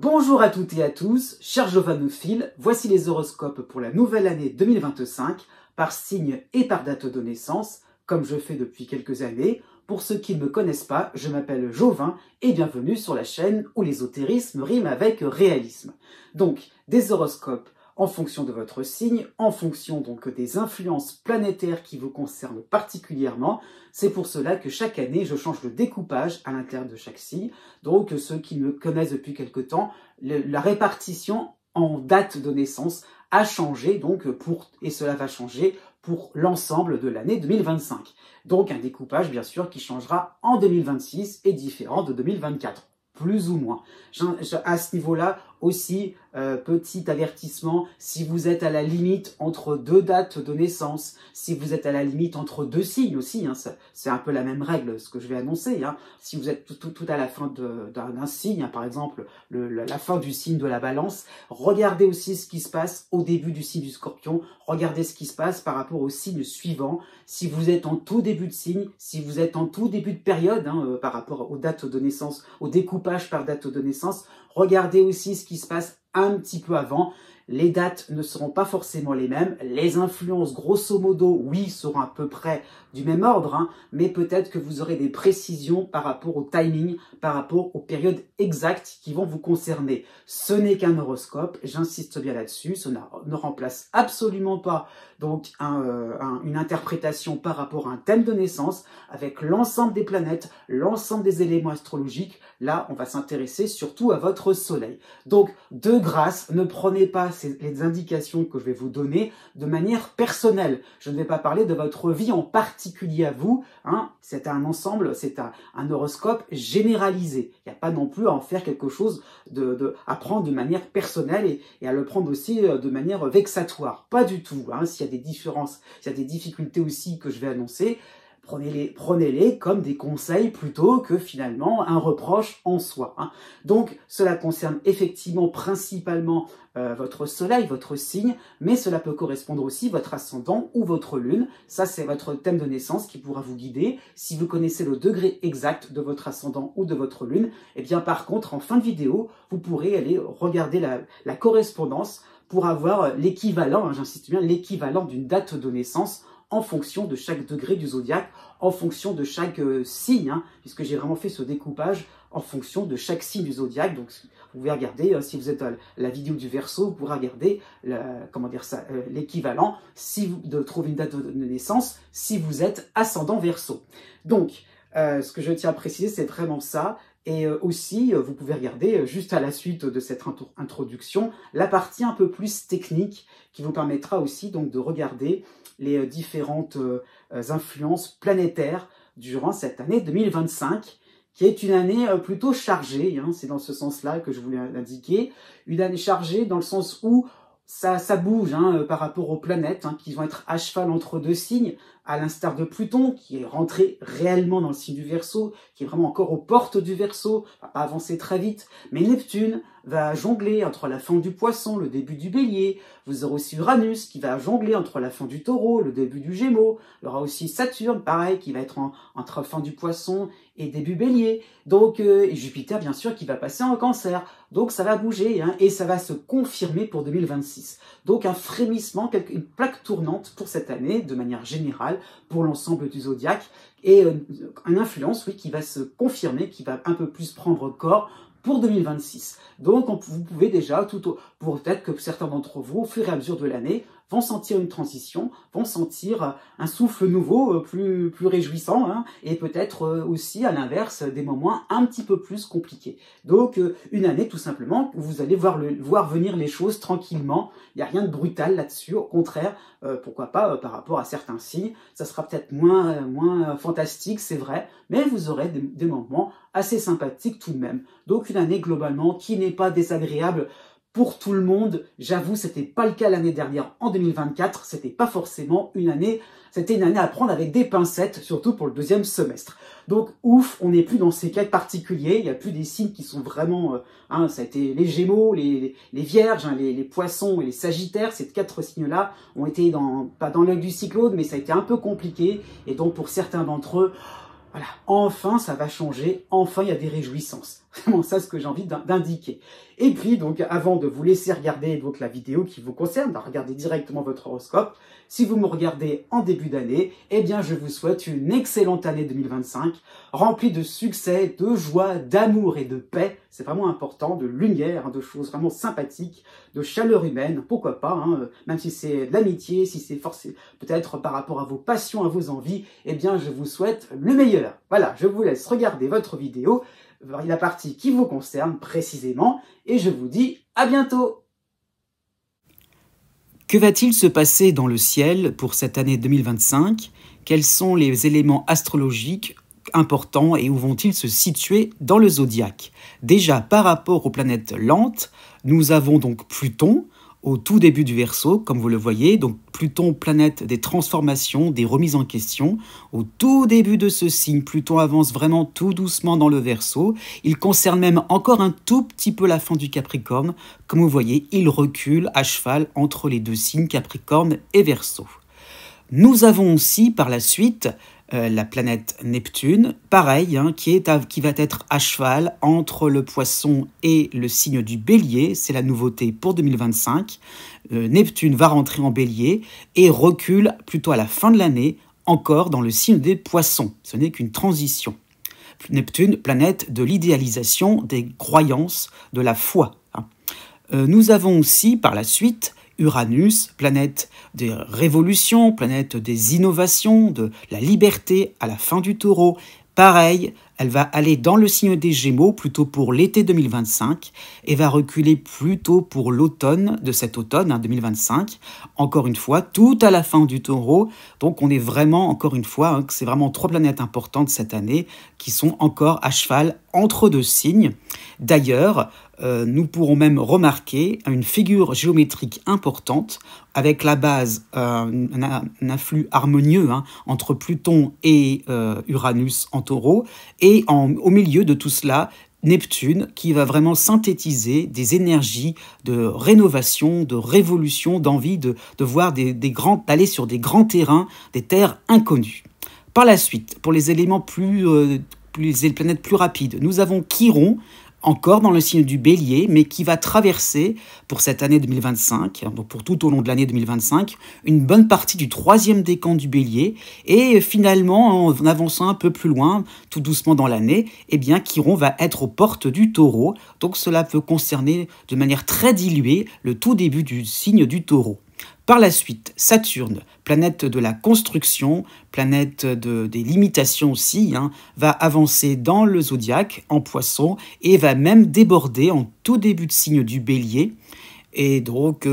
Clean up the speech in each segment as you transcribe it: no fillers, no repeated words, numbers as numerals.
Bonjour à toutes et à tous, chers jovanophiles, voici les horoscopes pour la nouvelle année 2025, par signe et par date de naissance, comme je fais depuis quelques années. Pour ceux qui ne me connaissent pas, je m'appelle Jovin et bienvenue sur la chaîne où l'ésotérisme rime avec réalisme. Donc, des horoscopes en fonction de votre signe, en fonction donc des influences planétaires qui vous concernent particulièrement. C'est pour cela que chaque année, je change le découpage à l'intérieur de chaque signe. Donc, ceux qui me connaissent depuis quelque temps, la répartition en date de naissance a changé, donc et cela va changer pour l'ensemble de l'année 2025. Donc, un découpage, bien sûr, qui changera en 2026 et différent de 2024. Plus ou moins. À ce niveau-là, aussi, petit avertissement, si vous êtes à la limite entre deux dates de naissance, si vous êtes à la limite entre deux signes aussi, hein, c'est un peu la même règle, ce que je vais annoncer. Hein. Si vous êtes tout à la fin d'un signe, hein, par exemple, la fin du signe de la balance, regardez aussi ce qui se passe au début du signe du scorpion, regardez ce qui se passe par rapport au signe suivant. Si vous êtes en tout début de signe, si vous êtes en tout début de période, hein, par rapport aux dates de naissance, au découpage par date de naissance, regardez aussi ce qui se passe un petit peu avant. Les dates ne seront pas forcément les mêmes. Les influences, grosso modo, oui, seront à peu près du même ordre, hein, mais peut-être que vous aurez des précisions par rapport au timing, par rapport aux périodes exactes qui vont vous concerner. Ce n'est qu'un horoscope, j'insiste bien là-dessus, ça ne remplace absolument pas donc une interprétation par rapport à un thème de naissance, avec l'ensemble des planètes, l'ensemble des éléments astrologiques. Là, on va s'intéresser surtout à votre soleil. Donc, de grâce, ne prenez pas les indications que je vais vous donner de manière personnelle. Je ne vais pas parler de votre vie en particulier à vous. Hein. C'est un ensemble, c'est un horoscope généralisé. Il n'y a pas non plus à en faire quelque chose à prendre de manière personnelle et à le prendre aussi de manière vexatoire. Pas du tout. Hein. S'il y a des différences, s'il y a des difficultés aussi que je vais annoncer, prenez-les comme des conseils plutôt que finalement un reproche en soi. Hein. Donc, cela concerne effectivement principalement votre soleil, votre signe, mais cela peut correspondre aussi à votre ascendant ou votre lune. Ça, c'est votre thème de naissance qui pourra vous guider. Si vous connaissez le degré exact de votre ascendant ou de votre lune, eh bien par contre, en fin de vidéo, vous pourrez aller regarder la correspondance pour avoir l'équivalent, hein, j'insiste bien, l'équivalent d'une date de naissance en fonction de chaque degré du zodiaque, en fonction de chaque signe, hein, puisque j'ai vraiment fait ce découpage en fonction de chaque signe du zodiaque. Donc, vous pouvez regarder, si vous êtes à la vidéo du Verseau, vous pourrez regarder l'équivalent de trouver une date de naissance si vous êtes ascendant Verseau. Donc, ce que je tiens à préciser, c'est vraiment ça. Et aussi, vous pouvez regarder, juste à la suite de cette introduction, la partie un peu plus technique qui vous permettra aussi donc de regarder les différentes influences planétaires durant cette année 2025, qui est une année plutôt chargée, hein, c'est dans ce sens-là que je voulais l'indiquer, une année chargée dans le sens où ça bouge hein, par rapport aux planètes hein, qui vont être à cheval entre deux signes, à l'instar de Pluton qui est rentré réellement dans le signe du Verseau, qui est vraiment encore aux portes du Verseau, va pas avancer très vite, mais Neptune va jongler entre la fin du Poisson, le début du Bélier. Vous aurez aussi Uranus qui va jongler entre la fin du Taureau, le début du Gémeaux. Il y aura aussi Saturne, pareil, qui va être entre la fin du Poisson et début Bélier. Donc, et Jupiter, bien sûr, qui va passer en Cancer. Donc, ça va bouger hein, et ça va se confirmer pour 2026. Donc, un frémissement, une plaque tournante pour cette année, de manière générale, pour l'ensemble du zodiaque. Et une influence, oui, qui va se confirmer, qui va un peu plus prendre corps pour 2026. Donc, vous pouvez déjà, peut-être que certains d'entre vous, au fur et à mesure de l'année, vont sentir une transition, vont sentir un souffle nouveau, plus réjouissant, hein, et peut-être aussi, à l'inverse, des moments un petit peu plus compliqués. Donc, une année, tout simplement, où vous allez voir venir les choses tranquillement. Il n'y a rien de brutal là-dessus. Au contraire, pourquoi pas, par rapport à certains signes, ça sera peut-être moins fantastique, c'est vrai, mais vous aurez des moments assez sympathiques tout de même. Donc, une année, globalement, qui n'est pas désagréable pour tout le monde. J'avoue, c'était pas le cas l'année dernière en 2024, c'était pas forcément une année, c'était une année à prendre avec des pincettes, surtout pour le deuxième semestre. Donc ouf, on n'est plus dans ces cas particuliers, il n'y a plus des signes qui sont vraiment, ça a été les Gémeaux, les Vierges, hein, les Poissons et les Sagittaires, ces quatre signes-là ont été pas dans l'œil du cyclone, mais ça a été un peu compliqué, et donc pour certains d'entre eux, voilà, enfin ça va changer, enfin il y a des réjouissances. Vraiment ça ce que j'ai envie d'indiquer. Et puis donc avant de vous laisser regarder donc la vidéo qui vous concerne, regardez directement votre horoscope. Si vous me regardez en début d'année, eh bien je vous souhaite une excellente année 2025, remplie de succès, de joie, d'amour et de paix. C'est vraiment important, de lumière, de choses vraiment sympathiques, de chaleur humaine, pourquoi pas, même si c'est de l'amitié, si c'est forcé peut-être par rapport à vos passions, à vos envies, eh bien je vous souhaite le meilleur. Voilà, je vous laisse regarder votre vidéo, la partie qui vous concerne précisément, et je vous dis à bientôt. Que va-t-il se passer dans le ciel pour cette année 2025? Quels sont les éléments astrologiques importants et où vont-ils se situer dans le zodiaque? Déjà, par rapport aux planètes lentes, nous avons donc Pluton, au tout début du Verseau, comme vous le voyez, donc Pluton, planète des transformations, des remises en question. Au tout début de ce signe, Pluton avance vraiment tout doucement dans le Verseau. Il concerne même encore un tout petit peu la fin du Capricorne. Comme vous voyez, il recule à cheval entre les deux signes Capricorne et Verseau. Nous avons aussi par la suite la planète Neptune, pareil, qui va être à cheval entre le Poisson et le signe du Bélier. C'est la nouveauté pour 2025. Neptune va rentrer en Bélier et recule plutôt à la fin de l'année, encore dans le signe des Poissons. Ce n'est qu'une transition. Neptune, planète de l'idéalisation, des croyances, de la foi. Nous avons aussi par la suite Uranus, planète des révolutions, planète des innovations, de la liberté à la fin du Taureau. Pareil, elle va aller dans le signe des Gémeaux plutôt pour l'été 2025 et va reculer plutôt pour l'automne de cet automne 2025. Encore une fois, tout à la fin du Taureau. Donc on est vraiment, encore une fois, c'est vraiment 3 planètes importantes cette année qui sont encore à cheval entre 2 signes. D'ailleurs, nous pourrons même remarquer une figure géométrique importante avec la base, un influx harmonieux entre Pluton et Uranus en Taureau, et au milieu de tout cela, Neptune qui va vraiment synthétiser des énergies de rénovation, de révolution, d'envie de voir d'aller sur des grands terrains, des terres inconnues. Par la suite, pour les éléments les planètes plus rapides, nous avons Chiron, encore dans le signe du Bélier, mais qui va traverser pour cette année 2025, donc pour tout au long de l'année 2025, une bonne partie du 3e décan du Bélier, et finalement, en avançant un peu plus loin, tout doucement dans l'année, eh bien, Chiron va être aux portes du Taureau, donc cela peut concerner de manière très diluée le tout début du signe du Taureau. Par la suite, Saturne, planète de la construction, planète des limitations aussi, va avancer dans le zodiaque en Poisson et va même déborder en tout début de signe du Bélier. Et donc,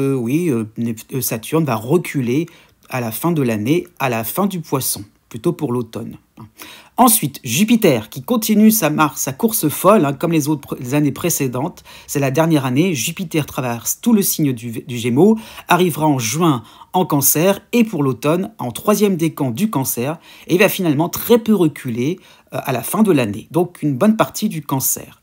Saturne va reculer à la fin de l'année, à la fin du Poisson, plutôt pour l'automne. Ensuite, Jupiter qui continue sa course folle, comme les années précédentes. C'est la dernière année. Jupiter traverse tout le signe du Gémeaux, arrivera en juin en Cancer et pour l'automne en 3e décan du Cancer et va finalement très peu reculer à la fin de l'année. Donc une bonne partie du Cancer.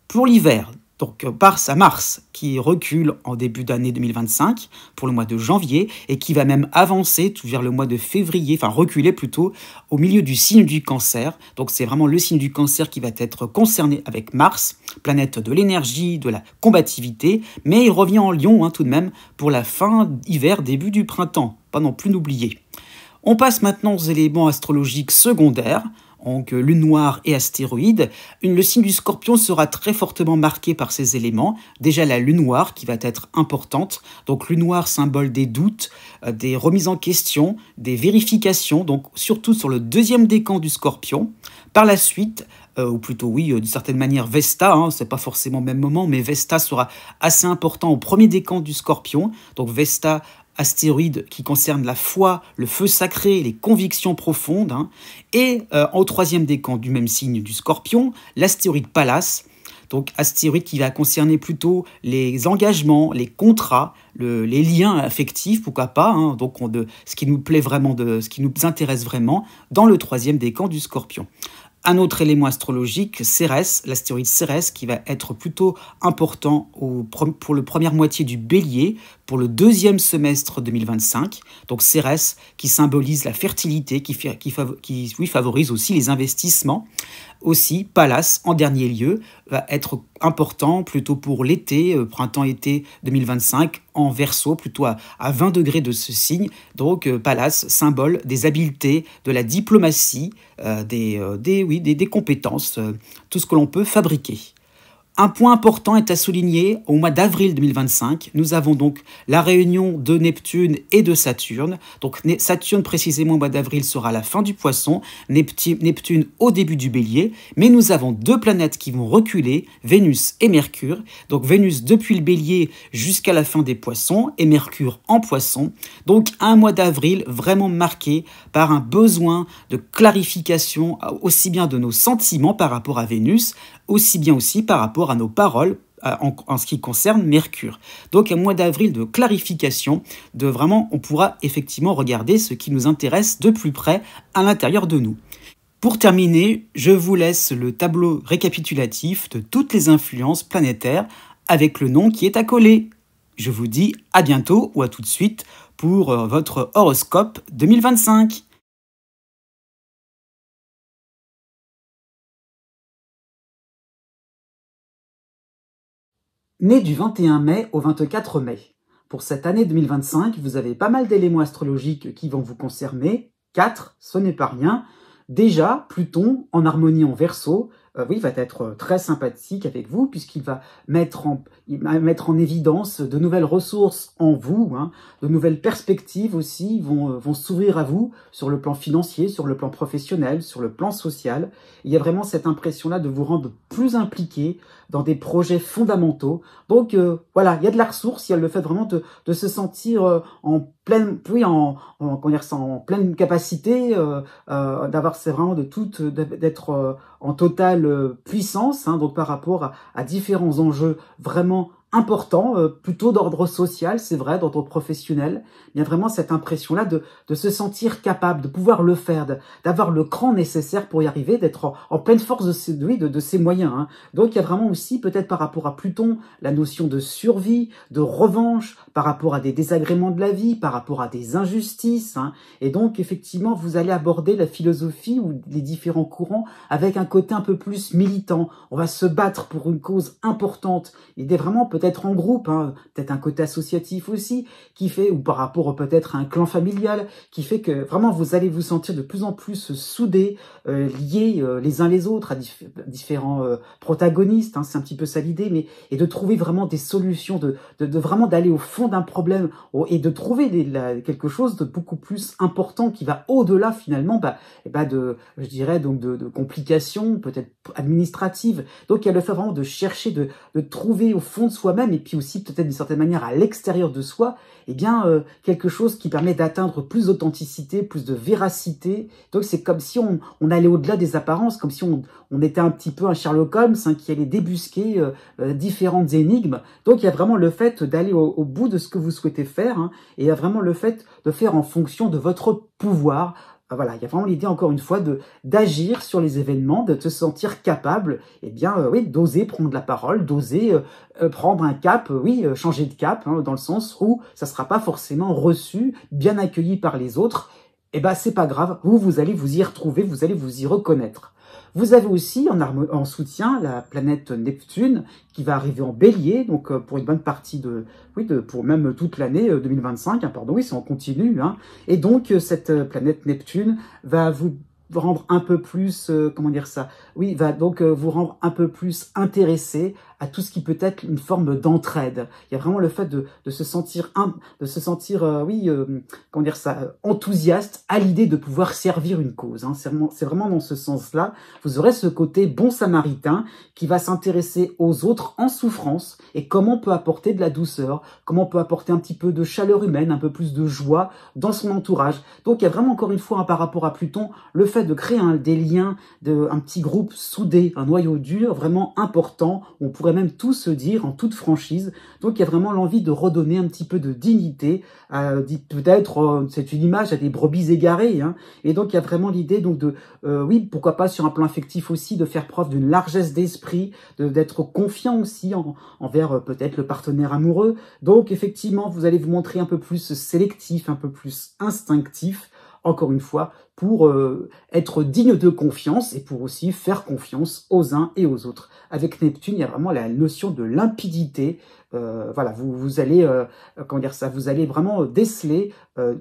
Pour l'hiver, donc par sa Mars qui recule en début d'année 2025 pour le mois de janvier et qui va même avancer tout vers le mois de février, enfin reculer plutôt au milieu du signe du Cancer. Donc c'est vraiment le signe du Cancer qui va être concerné avec Mars, planète de l'énergie, de la combativité, mais il revient en Lion tout de même pour la fin hiver, début du printemps, pas non plus n'oublier. On passe maintenant aux éléments astrologiques secondaires. Donc lune noire et astéroïdes. Le signe du Scorpion sera très fortement marqué par ces éléments. Déjà la lune noire qui va être importante. Donc lune noire, symbole des doutes, des remises en question, des vérifications, donc surtout sur le 2e décan du Scorpion. Par la suite, ou plutôt d'une certaine manière Vesta, c'est pas forcément au même moment, mais Vesta sera assez important au 1er décan du Scorpion. Donc Vesta, astéroïde qui concerne la foi, le feu sacré, les convictions profondes. Et au 3e décan du même signe du Scorpion, l'astéroïde Pallas, donc astéroïde qui va concerner plutôt les engagements, les contrats, les liens affectifs, pourquoi pas, donc ce qui nous plaît vraiment, ce qui nous intéresse vraiment dans le 3e décan du Scorpion. Un autre élément astrologique, Cérès, l'astéroïde Cérès, qui va être plutôt important pour la première moitié du Bélier, pour le 2e semestre 2025. Donc Cérès, qui symbolise la fertilité, qui favorise aussi les investissements. aussi, Pallas, en dernier lieu, va être important plutôt pour l'été, printemps-été 2025, en Verseau, plutôt à 20 degrés de ce signe. Donc Pallas, symbole des habiletés, de la diplomatie, des compétences, tout ce que l'on peut fabriquer. Un point important est à souligner, au mois d'avril 2025, nous avons donc la réunion de Neptune et de Saturne. Donc Saturne précisément au mois d'avril sera à la fin du Poisson, Neptune au début du Bélier, mais nous avons deux planètes qui vont reculer, Vénus et Mercure. Donc Vénus depuis le Bélier jusqu'à la fin des Poissons et Mercure en Poisson. Donc un mois d'avril vraiment marqué par un besoin de clarification aussi bien de nos sentiments par rapport à Vénus, aussi bien aussi par rapport à nos paroles en ce qui concerne Mercure. Donc un mois d'avril de clarification, de vraiment, on pourra effectivement regarder ce qui nous intéresse de plus près à l'intérieur de nous. Pour terminer, je vous laisse le tableau récapitulatif de toutes les influences planétaires avec le nom qui est accolé. Je vous dis à bientôt ou à tout de suite pour votre horoscope 2025. Né du 21 mai au 24 mai. Pour cette année 2025, vous avez pas mal d'éléments astrologiques qui vont vous concerner. 4, ce n'est pas rien. Déjà, Pluton, en harmonie en Verseau, oui, va être très sympathique avec vous puisqu'il va mettre en évidence de nouvelles ressources en vous, hein, de nouvelles perspectives aussi vont s'ouvrir à vous sur le plan financier, sur le plan professionnel, sur le plan social. Il y a vraiment cette impression-là de vous rendre plus impliqué dans des projets fondamentaux. Donc voilà, il y a de la ressource, il y a le fait vraiment de se sentir en pleine, oui, comment dire ça, en pleine capacité, d'avoir, c'est vraiment d'être en totale puissance, hein, donc par rapport à différents enjeux vraiment importants, plutôt d'ordre social, c'est vrai, d'ordre professionnel. Il y a vraiment cette impression-là de se sentir capable, de pouvoir le faire, d'avoir le cran nécessaire pour y arriver, d'être en pleine force de ses moyens. Hein. Donc il y a vraiment aussi, peut-être par rapport à Pluton, la notion de survie, de revanche, par rapport à des désagréments de la vie, par rapport à des injustices. Hein. Et donc, effectivement, vous allez aborder la philosophie ou les différents courants avec un côté un peu plus militant. On va se battre pour une cause importante. Il est vraiment peut-être en groupe, hein, peut-être un côté associatif aussi, qui fait, ou par rapport peut-être à un clan familial, qui fait que vraiment vous allez vous sentir de plus en plus soudés, liés les uns les autres à différents protagonistes, hein, c'est un petit peu ça l'idée, mais et de trouver vraiment des solutions, de vraiment d'aller au fond d'un problème et de trouver quelque chose de beaucoup plus important qui va au-delà finalement je dirais donc de complications peut-être administratives. Donc il y a le fait vraiment de chercher de trouver au fond de soi-même et puis aussi peut-être d'une certaine manière à l'extérieur de soi, eh bien quelque chose qui permet d'atteindre plus d'authenticité, plus de véracité. Donc c'est comme si on allait au-delà des apparences, comme si on était un petit peu un Sherlock Holmes, hein, qui allait débusquer différentes énigmes. Donc il y a vraiment le fait d'aller au bout de ce que vous souhaitez faire, hein, et il y a vraiment le fait de faire en fonction de votre pouvoir. Voilà, il y a vraiment l'idée, encore une fois, d'agir sur les événements, de te sentir capable, eh bien, oui, d'oser prendre la parole, d'oser prendre un cap, oui, changer de cap, hein, dans le sens où ça sera pas forcément reçu, bien accueilli par les autres. Eh ben, c'est pas grave, vous allez vous y retrouver, vous allez vous y reconnaître. Vous avez aussi en soutien la planète Neptune qui va arriver en Bélier, donc pour une bonne partie pour même toute l'année 2025, hein, pardon, oui, c'est en continu, hein. Et donc cette planète Neptune va vous rendre un peu plus, comment dire ça, oui, va donc vous rendre un peu plus intéressé à tout ce qui peut être une forme d'entraide. Il y a vraiment le fait de se sentir, comment dire ça, enthousiaste à l'idée de pouvoir servir une cause. Hein. C'est vraiment dans ce sens-là. Vous aurez ce côté bon samaritain qui va s'intéresser aux autres en souffrance et comment on peut apporter de la douceur, comment on peut apporter un petit peu de chaleur humaine, un peu plus de joie dans son entourage. Donc il y a vraiment encore une fois, hein, par rapport à Pluton, le fait de créer des liens, un petit groupe soudé, un noyau dur vraiment important, on pourrait même tout se dire en toute franchise. Donc il y a vraiment l'envie de redonner un petit peu de dignité, peut-être c'est une image à des brebis égarées, hein. Et donc il y a vraiment l'idée donc oui, pourquoi pas sur un plan affectif aussi, de faire preuve d'une largesse d'esprit, d'être confiant aussi envers peut-être le partenaire amoureux. Donc effectivement, vous allez vous montrer un peu plus sélectif, un peu plus instinctif, encore une fois, pour être digne de confiance et pour aussi faire confiance aux uns et aux autres. Avec Neptune, il y a vraiment la notion de limpidité. Voilà, vous allez, comment dire ça, vous allez vraiment déceler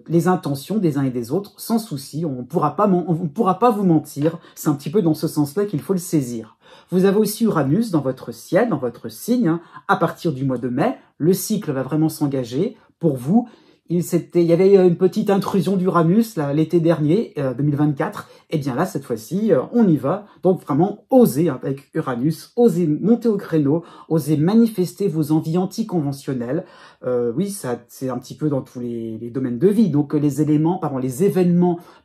les intentions des uns et des autres sans souci. On pourra pas vous mentir. C'est un petit peu dans ce sens-là qu'il faut le saisir. Vous avez aussi Uranus dans votre ciel, dans votre signe, hein, à partir du mois de mai. Le cycle va vraiment s'engager pour vous. Il y avait une petite intrusion d'Uranus l'été dernier, 2024. Et bien là, cette fois-ci, on y va. Donc vraiment, osez avec Uranus, osez monter au créneau, osez manifester vos envies anticonventionnelles. Oui, ça, c'est un petit peu dans tous les domaines de vie. Donc les événements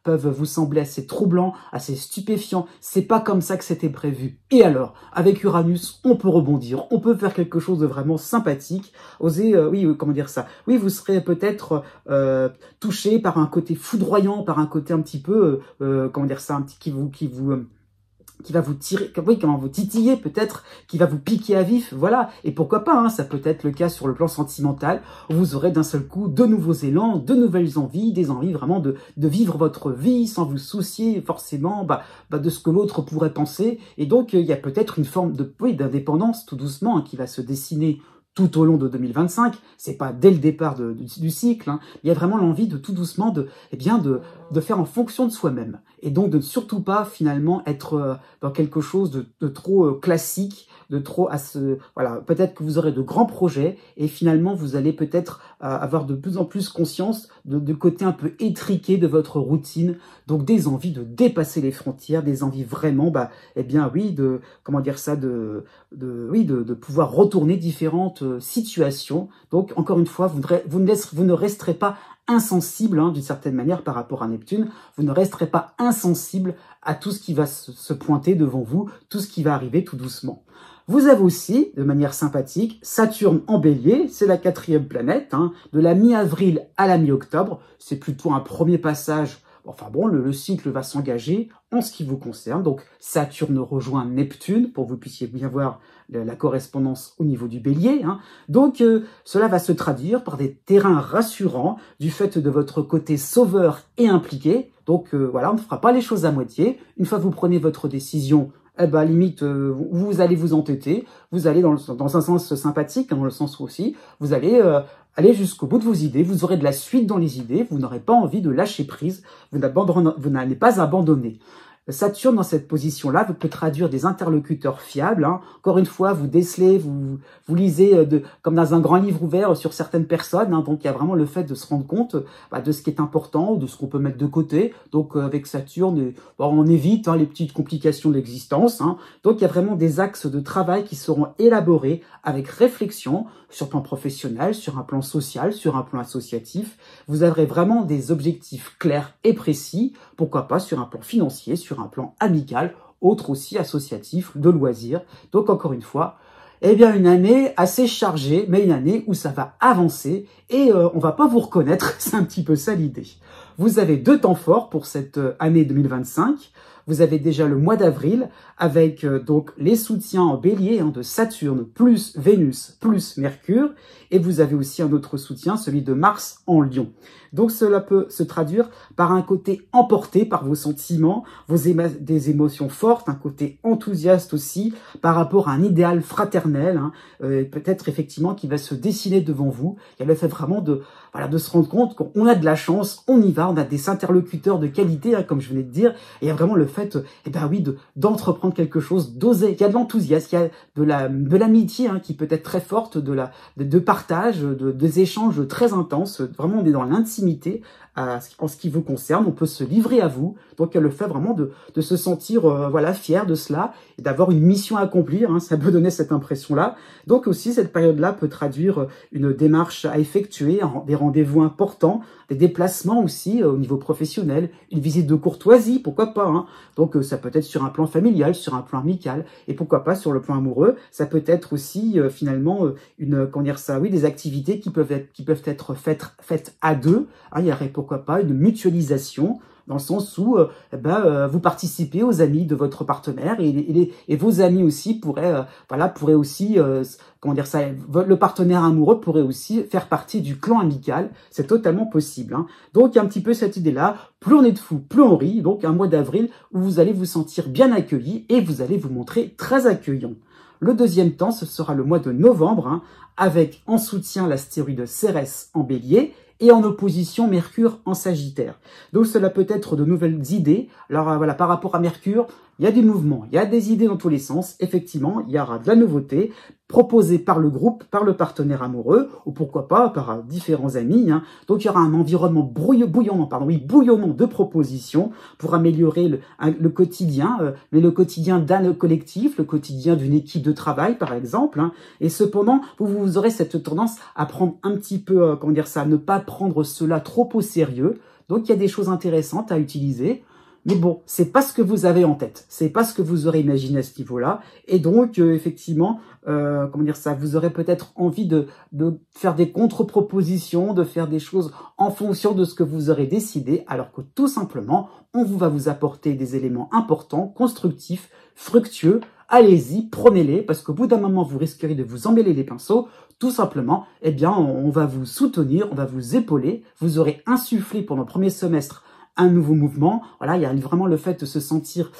peuvent vous sembler assez troublants, assez stupéfiants. C'est pas comme ça que c'était prévu. Et alors, avec Uranus, on peut rebondir, on peut faire quelque chose de vraiment sympathique. Osez, comment dire ça? Oui, vous serez peut-être touché par un côté foudroyant, par un côté un petit peu, comment dire ça, un petit qui va vous tirer, oui, comment vous titiller peut-être, qui va vous piquer à vif, voilà. Et pourquoi pas, hein, ça peut être le cas sur le plan sentimental, où vous aurez d'un seul coup de nouveaux élans, de nouvelles envies, des envies vraiment de vivre votre vie sans vous soucier forcément de ce que l'autre pourrait penser. Et donc, il y a peut-être une forme d'indépendance tout doucement hein, qui va se dessiner tout au long de 2025, c'est pas dès le départ du cycle, hein. Il y a vraiment l'envie de tout doucement de faire en fonction de soi-même. Et donc de ne surtout pas finalement être dans quelque chose de trop classique, de trop voilà, peut-être que vous aurez de grands projets et finalement vous allez peut-être avoir de plus en plus conscience de côté un peu étriqué de votre routine, donc des envies de dépasser les frontières, des envies vraiment, comment dire ça, de pouvoir retourner différentes situations. Donc encore une fois, vous ne resterez pas insensible hein, d'une certaine manière par rapport à Neptune, vous ne resterez pas insensible à tout ce qui va se pointer devant vous, tout ce qui va arriver tout doucement. Vous avez aussi, de manière sympathique, Saturne en Bélier, c'est la 4e planète, hein, de la mi-avril à la mi-octobre, c'est plutôt un premier passage. Enfin bon, le cycle va s'engager en ce qui vous concerne. Donc Saturne rejoint Neptune pour que vous puissiez bien voir la correspondance au niveau du Bélier. Hein. Donc cela va se traduire par des terrains rassurants du fait de votre côté sauveur et impliqué. Donc voilà, on ne fera pas les choses à moitié. Une fois que vous prenez votre décision, limite, vous allez vous entêter, vous allez dans un sens sympathique, dans le sens où aussi, vous allez aller jusqu'au bout de vos idées, vous aurez de la suite dans les idées, vous n'aurez pas envie de lâcher prise, vous n'allez pas abandonner. Saturne, dans cette position-là, peut traduire des interlocuteurs fiables. Hein. Encore une fois, vous décelez, vous lisez comme dans un grand livre ouvert sur certaines personnes. Hein. Donc, il y a vraiment le fait de se rendre compte de ce qui est important, de ce qu'on peut mettre de côté. Donc, avec Saturne, on évite les petites complications de l'existence. Hein. Donc, il y a vraiment des axes de travail qui seront élaborés avec réflexion sur le plan professionnel, sur un plan social, sur un plan associatif. Vous aurez vraiment des objectifs clairs et précis. Pourquoi pas sur un plan financier, sur un plan amical, autre aussi associatif, de loisirs. Donc encore une fois, une année assez chargée, mais une année où ça va avancer et on va pas vous reconnaître, c'est un petit peu ça l'idée. Vous avez 2 temps forts pour cette année 2025. Vous avez déjà le mois d'avril avec donc les soutiens en bélier de Saturne plus Vénus plus Mercure. Et vous avez aussi un autre soutien, celui de Mars en Lion. Donc cela peut se traduire par un côté emporté par vos sentiments, des émotions fortes, un côté enthousiaste aussi par rapport à un idéal fraternel, peut-être effectivement qui va se dessiner devant vous. Il y a le fait vraiment de se rendre compte qu'on a de la chance, on y va, on a des interlocuteurs de qualité, comme je venais de dire, et il y a vraiment le fait, d'entreprendre quelque chose, d'oser. Il y a de l'enthousiasme, il y a de l'amitié qui peut être très forte, de partage, des échanges très intenses. Vraiment, on est dans l'intimité en ce qui vous concerne. On peut se livrer à vous. Donc, il y a le fait vraiment de se sentir fier de cela et d'avoir une mission à accomplir. Ça peut donner cette impression-là. Donc aussi, cette période-là peut traduire une démarche à effectuer, des rendez-vous importants, des déplacements aussi au niveau professionnel, une visite de courtoisie, pourquoi pas. Donc ça peut être sur un plan familial, sur un plan amical, et pourquoi pas sur le plan amoureux. Ça peut être aussi des activités qui peuvent être faites à deux. Il y aurait pourquoi pas une mutualisation dans le sens où vous participez aux amis de votre partenaire et vos amis aussi pourraient aussi comment dire ça, le partenaire amoureux pourrait aussi faire partie du clan amical, c'est totalement possible. Hein. Donc il y a un petit peu cette idée-là, plus on est de fous, plus on rit, donc un mois d'avril où vous allez vous sentir bien accueilli et vous allez vous montrer très accueillant. Le deuxième temps, ce sera le mois de novembre, hein, avec en soutien l'astéroïde Cérès en Bélier et en opposition Mercure en Sagittaire. Donc cela peut être de nouvelles idées. Alors voilà, par rapport à Mercure, il y a du mouvement, il y a des idées dans tous les sens. Effectivement, il y aura de la nouveauté proposée par le groupe, par le partenaire amoureux, ou pourquoi pas par différents amis. Hein. Donc il y aura un environnement bouillonnant de propositions pour améliorer le quotidien, mais le quotidien d'un collectif, le quotidien d'une équipe de travail par exemple. Hein. Et cependant, vous aurez cette tendance à prendre un petit peu, ne pas prendre cela trop au sérieux. Donc il y a des choses intéressantes à utiliser. Mais bon, c'est pas ce que vous avez en tête, c'est pas ce que vous aurez imaginé à ce niveau-là, et donc effectivement, vous aurez peut-être envie de faire des contre-propositions, de faire des choses en fonction de ce que vous aurez décidé, alors que tout simplement, va vous apporter des éléments importants, constructifs, fructueux. Allez-y, prenez-les, parce qu'au bout d'un moment, vous risquerez de vous emmêler les pinceaux. Tout simplement, on va vous soutenir, on va vous épauler. Vous aurez insufflé pendant le premier semestre un nouveau mouvement. Voilà, il y a vraiment le fait de se sentir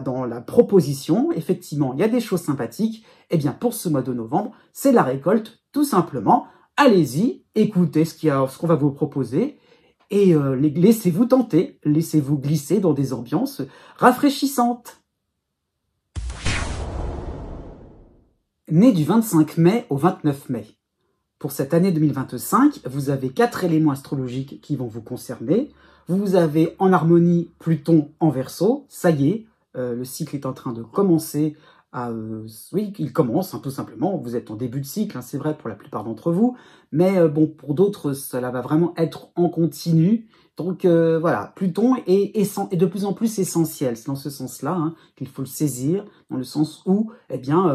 dans la proposition. Effectivement, il y a des choses sympathiques. Eh bien, pour ce mois de novembre, c'est la récolte, tout simplement. Allez-y, écoutez ce qu'on va vous proposer et laissez-vous tenter, laissez-vous glisser dans des ambiances rafraîchissantes. Né du 25 mai au 29 mai. Pour cette année 2025, vous avez 4 éléments astrologiques qui vont vous concerner. Vous avez en harmonie Pluton en Verseau, ça y est, le cycle est en train de commencer oui, il commence, hein, tout simplement, vous êtes en début de cycle, hein, c'est vrai pour la plupart d'entre vous, mais bon, pour d'autres, cela va vraiment être en continu. Donc voilà, Pluton est de plus en plus essentiel, c'est dans ce sens-là hein, qu'il faut le saisir, dans le sens où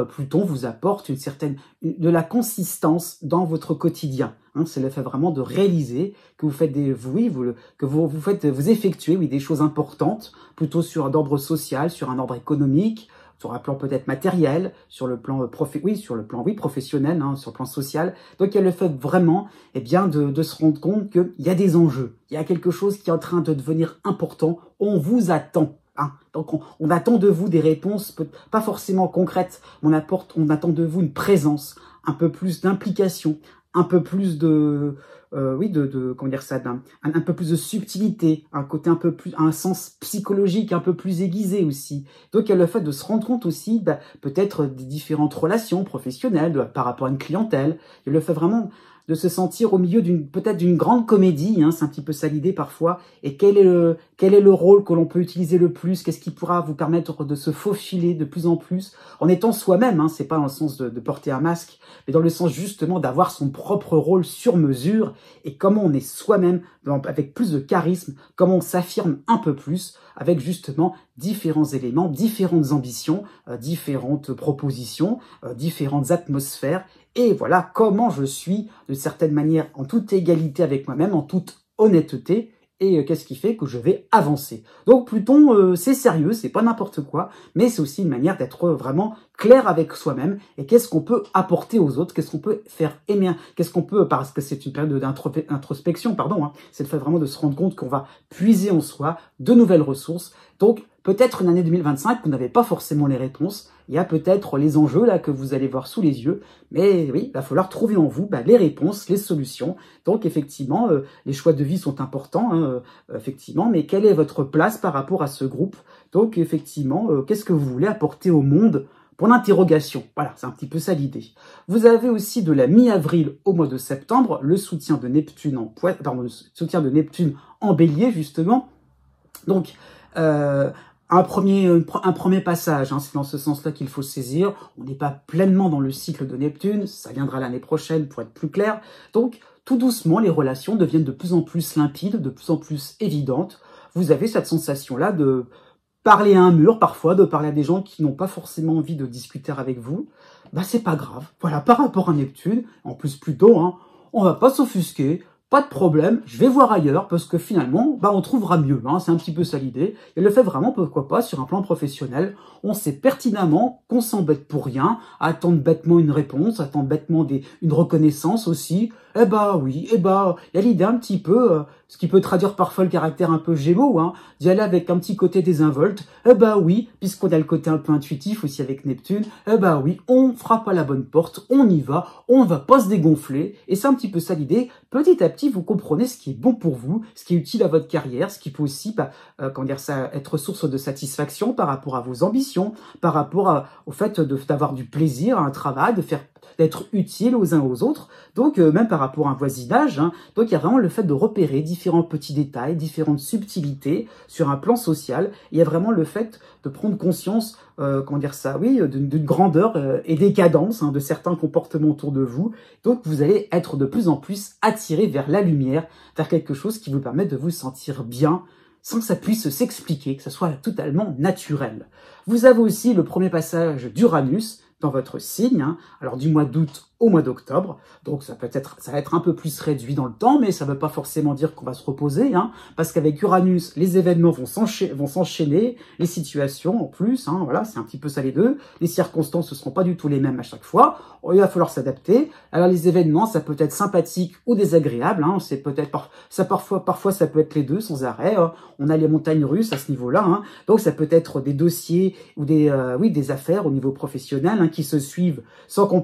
Pluton vous apporte de la consistance dans votre quotidien. Hein, c'est le fait vraiment de réaliser que vous faites vous effectuez des choses importantes, plutôt sur d'ordre social, sur un ordre économique, sur un plan peut-être matériel, sur le plan professionnel, hein, sur le plan social. Donc il y a le fait vraiment de se rendre compte qu'il y a des enjeux, il y a quelque chose qui est en train de devenir important, on vous attend. Hein. Donc on attend de vous des réponses, pas forcément concrètes, on attend de vous une présence, un peu plus d'implication, un peu plus un peu plus de subtilité, un côté un sens psychologique un peu plus aiguisé aussi. Donc il y a le fait de se rendre compte aussi, peut-être des différentes relations professionnelles par rapport à une clientèle. Il y a le fait vraiment de se sentir au milieu peut-être d'une grande comédie, hein, c'est un petit peu ça l'idée parfois, et quel est le rôle que l'on peut utiliser le plus, qu'est-ce qui pourra vous permettre de se faufiler de plus en plus, en étant soi-même, hein, c'est pas dans le sens de porter un masque, mais dans le sens justement d'avoir son propre rôle sur mesure, et comment on est soi-même, avec plus de charisme, comment on s'affirme un peu plus, avec justement différents éléments, différentes ambitions, différentes propositions, différentes atmosphères, et voilà comment je suis, de certaine manière, en toute égalité avec moi-même, en toute honnêteté, et qu'est-ce qui fait que je vais avancer. Donc Pluton, c'est sérieux, c'est pas n'importe quoi, mais c'est aussi une manière d'être vraiment clair avec soi-même, et qu'est-ce qu'on peut apporter aux autres, qu'est-ce qu'on peut faire aimer, parce que c'est une période d'introspection, hein, c'est le fait vraiment de se rendre compte qu'on va puiser en soi de nouvelles ressources. Donc peut-être une année 2025, vous n'avez pas forcément les réponses, il y a peut-être les enjeux là que vous allez voir sous les yeux, mais oui, il va falloir trouver en vous les réponses, les solutions. Donc effectivement, les choix de vie sont importants, hein, effectivement, mais quelle est votre place par rapport à ce groupe? Donc effectivement, qu'est-ce que vous voulez apporter au monde? Pour l'interrogation, voilà, c'est un petit peu ça l'idée. Vous avez aussi de la mi-avril au mois de septembre le soutien de Neptune en Bélier justement. Donc un premier passage, hein, c'est dans ce sens-là qu'il faut saisir. On n'est pas pleinement dans le cycle de Neptune, ça viendra l'année prochaine pour être plus clair. Donc tout doucement, les relations deviennent de plus en plus limpides, de plus en plus évidentes. Vous avez cette sensation-là de parler à un mur parfois, de parler à des gens qui n'ont pas forcément envie de discuter avec vous, c'est pas grave. Voilà, par rapport à Neptune, en plus Pluton, hein, on va pas s'offusquer. pas de problème, je vais voir ailleurs parce que finalement, on trouvera mieux. Hein, c'est un petit peu ça l'idée. Et le fait vraiment, pourquoi pas, sur un plan professionnel, on sait pertinemment qu'on s'embête pour rien, à attendre bêtement une réponse, à attendre bêtement une reconnaissance aussi. Eh bah oui, il y a l'idée un petit peu, ce qui peut traduire parfois le caractère un peu Gémeaux, hein, d'y aller avec un petit côté désinvolte. Eh bah oui, puisqu'on a le côté un peu intuitif aussi avec Neptune, eh bah oui, on frappe à la bonne porte, on y va, on va pas se dégonfler. Et c'est un petit peu ça l'idée. Petit à petit, vous comprenez ce qui est bon pour vous, ce qui est utile à votre carrière, ce qui peut aussi, être source de satisfaction par rapport à vos ambitions, par rapport au fait d'avoir du plaisir à un travail, d'être utile aux uns aux autres, donc même par rapport à un voisinage. Hein. Donc il y a vraiment le fait de repérer différents petits détails, différentes subtilités sur un plan social. Il y a vraiment le fait de prendre conscience, d'une grandeur et des cadences de certains comportements autour de vous. Donc vous allez être de plus en plus attiré vers la lumière, vers quelque chose qui vous permet de vous sentir bien, sans que ça puisse s'expliquer, que ce soit totalement naturel. Vous avez aussi le premier passage d'Uranus dans votre signe, hein, alors du mois d'août au mois d'octobre, donc ça va être un peu plus réduit dans le temps, mais ça ne veut pas forcément dire qu'on va se reposer, hein, parce qu'avec Uranus, les événements vont s'enchaîner, les situations en plus, hein, voilà, c'est un petit peu ça les deux, les circonstances ne seront pas du tout les mêmes à chaque fois, il va falloir s'adapter. Alors les événements, ça peut être sympathique ou désagréable, hein, c'est peut-être parfois ça peut être les deux sans arrêt, hein. On a les montagnes russes à ce niveau-là, hein, donc ça peut être des dossiers ou des affaires au niveau professionnel, hein, qui se suivent sans que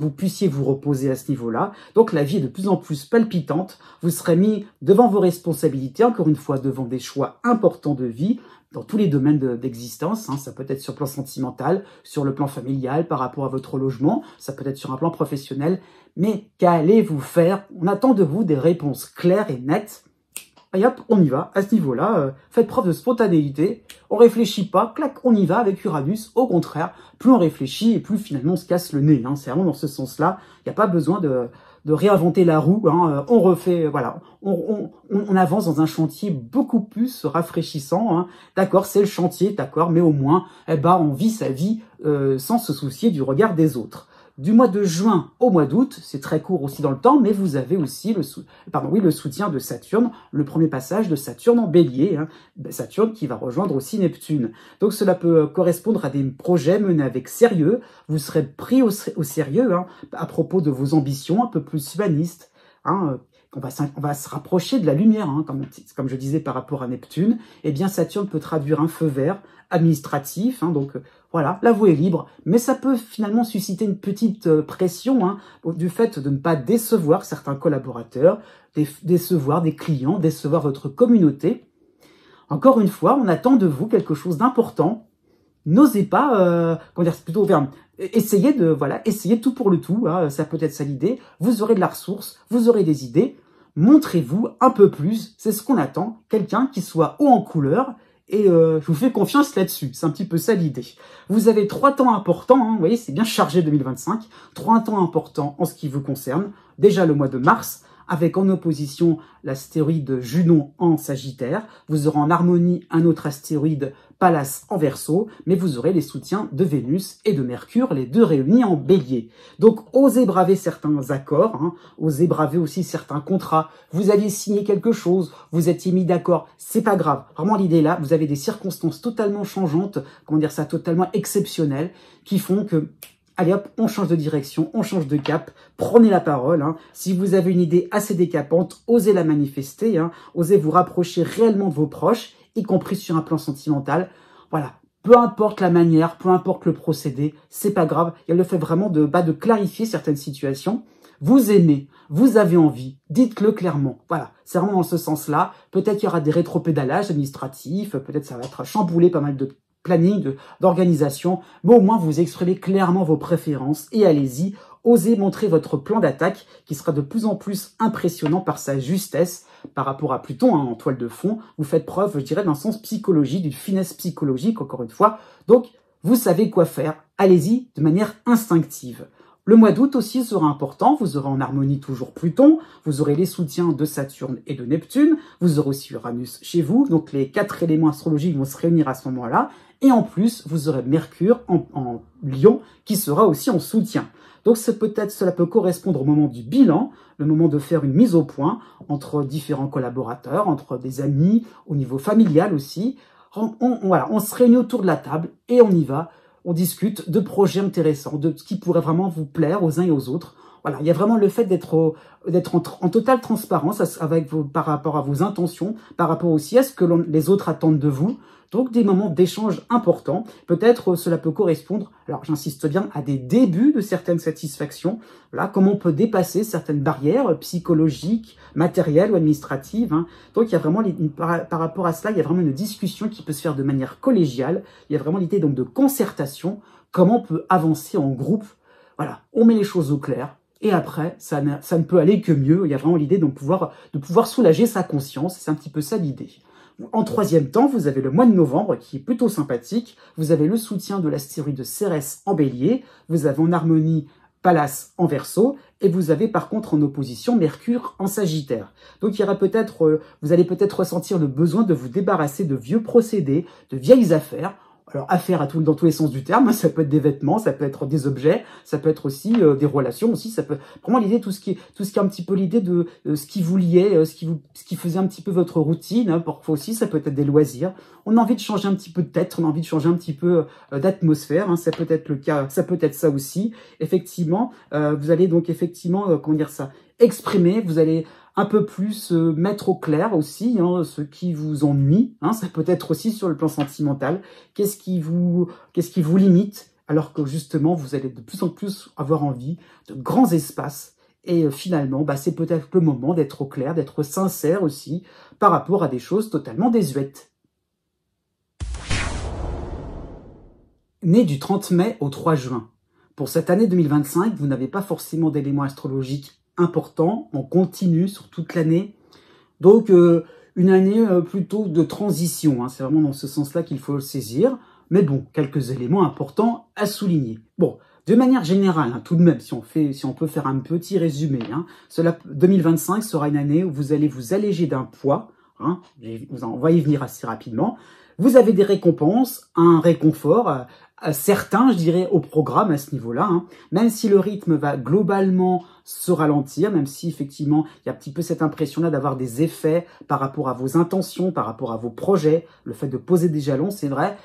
vous puissiez vous reposer à ce niveau-là. Donc la vie est de plus en plus palpitante, vous serez mis devant vos responsabilités, encore une fois devant des choix importants de vie, dans tous les domaines d'existence, hein. Ça peut être sur le plan sentimental, sur le plan familial, par rapport à votre logement, ça peut être sur un plan professionnel, mais qu'allez-vous faire? On attend de vous des réponses claires et nettes. Et hop, on y va, à ce niveau-là, faites preuve de spontanéité, on réfléchit pas, clac, on y va avec Uranus, au contraire, plus on réfléchit et plus finalement on se casse le nez, hein. C'est vraiment dans ce sens-là, il n'y a pas besoin de réinventer la roue, hein. On refait, voilà, on avance dans un chantier beaucoup plus rafraîchissant, hein. D'accord, c'est le chantier, d'accord, mais au moins, on vit sa vie sans se soucier du regard des autres. Du mois de juin au mois d'août, c'est très court aussi dans le temps, mais vous avez aussi le soutien de Saturne, le premier passage de Saturne en Bélier, hein, Saturne qui va rejoindre aussi Neptune. Donc cela peut correspondre à des projets menés avec sérieux, vous serez pris au sérieux, hein, à propos de vos ambitions un peu plus humanistes, hein. On va se rapprocher de la lumière, hein, comme je disais par rapport à Neptune. Eh bien, Saturne peut traduire un feu vert administratif, hein, donc voilà, la voie est libre, mais ça peut finalement susciter une petite pression, hein, du fait de ne pas décevoir certains collaborateurs, décevoir des clients, décevoir votre communauté. Encore une fois, on attend de vous quelque chose d'important. N'osez pas, essayez tout pour le tout, hein, ça peut être ça l'idée, vous aurez de la ressource, vous aurez des idées, montrez-vous un peu plus, c'est ce qu'on attend, quelqu'un qui soit haut en couleur, et je vous fais confiance là-dessus, c'est un petit peu ça l'idée. Vous avez 3 temps importants, hein, vous voyez, c'est bien chargé 2025, 3 temps importants en ce qui vous concerne, déjà le mois de mars, avec en opposition l'astéroïde Junon en Sagittaire, vous aurez en harmonie un autre astéroïde Pallas en Verseau, mais vous aurez les soutiens de Vénus et de Mercure, les deux réunis en Bélier. Donc osez braver certains accords, hein, osez braver aussi certains contrats, vous aviez signé quelque chose, vous étiez mis d'accord, c'est pas grave. Vraiment l'idée là, vous avez des circonstances totalement changeantes, totalement exceptionnelles, qui font que allez hop, on change de direction, on change de cap, prenez la parole, hein. Si vous avez une idée assez décapante, osez la manifester, hein. Osez vous rapprocher réellement de vos proches, y compris sur un plan sentimental. Voilà, peu importe la manière, peu importe le procédé, c'est pas grave. Il y a le fait vraiment de clarifier certaines situations. Vous aimez, vous avez envie, dites-le clairement. Voilà, c'est vraiment dans ce sens-là. Peut-être qu'il y aura des rétropédalages administratifs, peut-être ça va être chamboulé pas mal de planning, d'organisation, mais au moins vous exprimez clairement vos préférences et allez-y, osez montrer votre plan d'attaque qui sera de plus en plus impressionnant par sa justesse par rapport à Pluton, hein, en toile de fond. Vous faites preuve, je dirais, d'un sens psychologique, d'une finesse psychologique, encore une fois. Donc, vous savez quoi faire. Allez-y de manière instinctive. Le mois d'août aussi sera important, vous aurez en harmonie toujours Pluton, vous aurez les soutiens de Saturne et de Neptune, vous aurez aussi Uranus chez vous, donc les 4 éléments astrologiques vont se réunir à ce moment-là, et en plus, vous aurez Mercure en Lion qui sera aussi en soutien. Donc cela peut correspondre au moment du bilan, le moment de faire une mise au point entre différents collaborateurs, entre des amis, au niveau familial aussi. Voilà, on se réunit autour de la table et on y va. On discute de projets intéressants, de ce qui pourrait vraiment vous plaire aux uns et aux autres. Voilà, il y a vraiment le fait d'être en totale transparence par rapport à vos intentions, par rapport aussi à ce que les autres attendent de vous. Donc des moments d'échange importants. Peut-être cela peut correspondre, alors j'insiste bien, à des débuts de certaines satisfactions. Voilà, comment on peut dépasser certaines barrières psychologiques, matérielles ou administratives. Hein. Donc il y a vraiment, par rapport à cela, il y a vraiment une discussion qui peut se faire de manière collégiale. Il y a vraiment l'idée donc de concertation, comment on peut avancer en groupe. Voilà, on met les choses au clair. Et après, ça ne peut aller que mieux. Il y a vraiment l'idée de pouvoir soulager sa conscience. C'est un petit peu ça l'idée. En troisième temps, vous avez le mois de novembre qui est plutôt sympathique. Vous avez le soutien de l'astéroïde Cérès en bélier. Vous avez en harmonie Pallas en verseau. Et vous avez par contre en opposition Mercure en sagittaire. Donc il y aura vous allez peut-être ressentir le besoin de vous débarrasser de vieux procédés, de vieilles affaires. Alors, affaires dans tous les sens du terme, ça peut être des vêtements, ça peut être des objets, ça peut être aussi des relations aussi, ça peut vraiment l'idée tout ce qui est un petit peu l'idée de ce qui vous liait, ce qui faisait un petit peu votre routine, hein, parfois aussi ça peut être des loisirs. On a envie de changer un petit peu de tête, on a envie de changer un petit peu d'atmosphère, hein, ça peut être le cas, ça peut être ça aussi. Effectivement, vous allez donc effectivement comment dire ça, exprimer, vous allez un peu plus mettre au clair aussi hein, ce qui vous ennuie. Hein, ça peut être aussi sur le plan sentimental. Qu'est-ce qui vous limite alors que justement vous allez de plus en plus avoir envie de grands espaces. Et finalement, c'est peut-être le moment d'être au clair, d'être sincère aussi par rapport à des choses totalement désuètes. Né du 30 mai au 3 juin. Pour cette année 2025, vous n'avez pas forcément d'éléments astrologiques important, on continue sur toute l'année. Donc, une année plutôt de transition. Hein. C'est vraiment dans ce sens-là qu'il faut le saisir. Mais bon, quelques éléments importants à souligner. Bon, de manière générale, hein, tout de même, si on peut faire un petit résumé, hein, 2025 sera une année où vous allez vous alléger d'un poids. Hein, on va y venir assez rapidement. Vous avez des récompenses, un réconfort, certains, je dirais, au programme à ce niveau-là, hein, même si le rythme va globalement se ralentir, même si effectivement il y a un petit peu cette impression-là d'avoir des effets par rapport à vos intentions, par rapport à vos projets, le fait de poser des jalons, c'est vrai,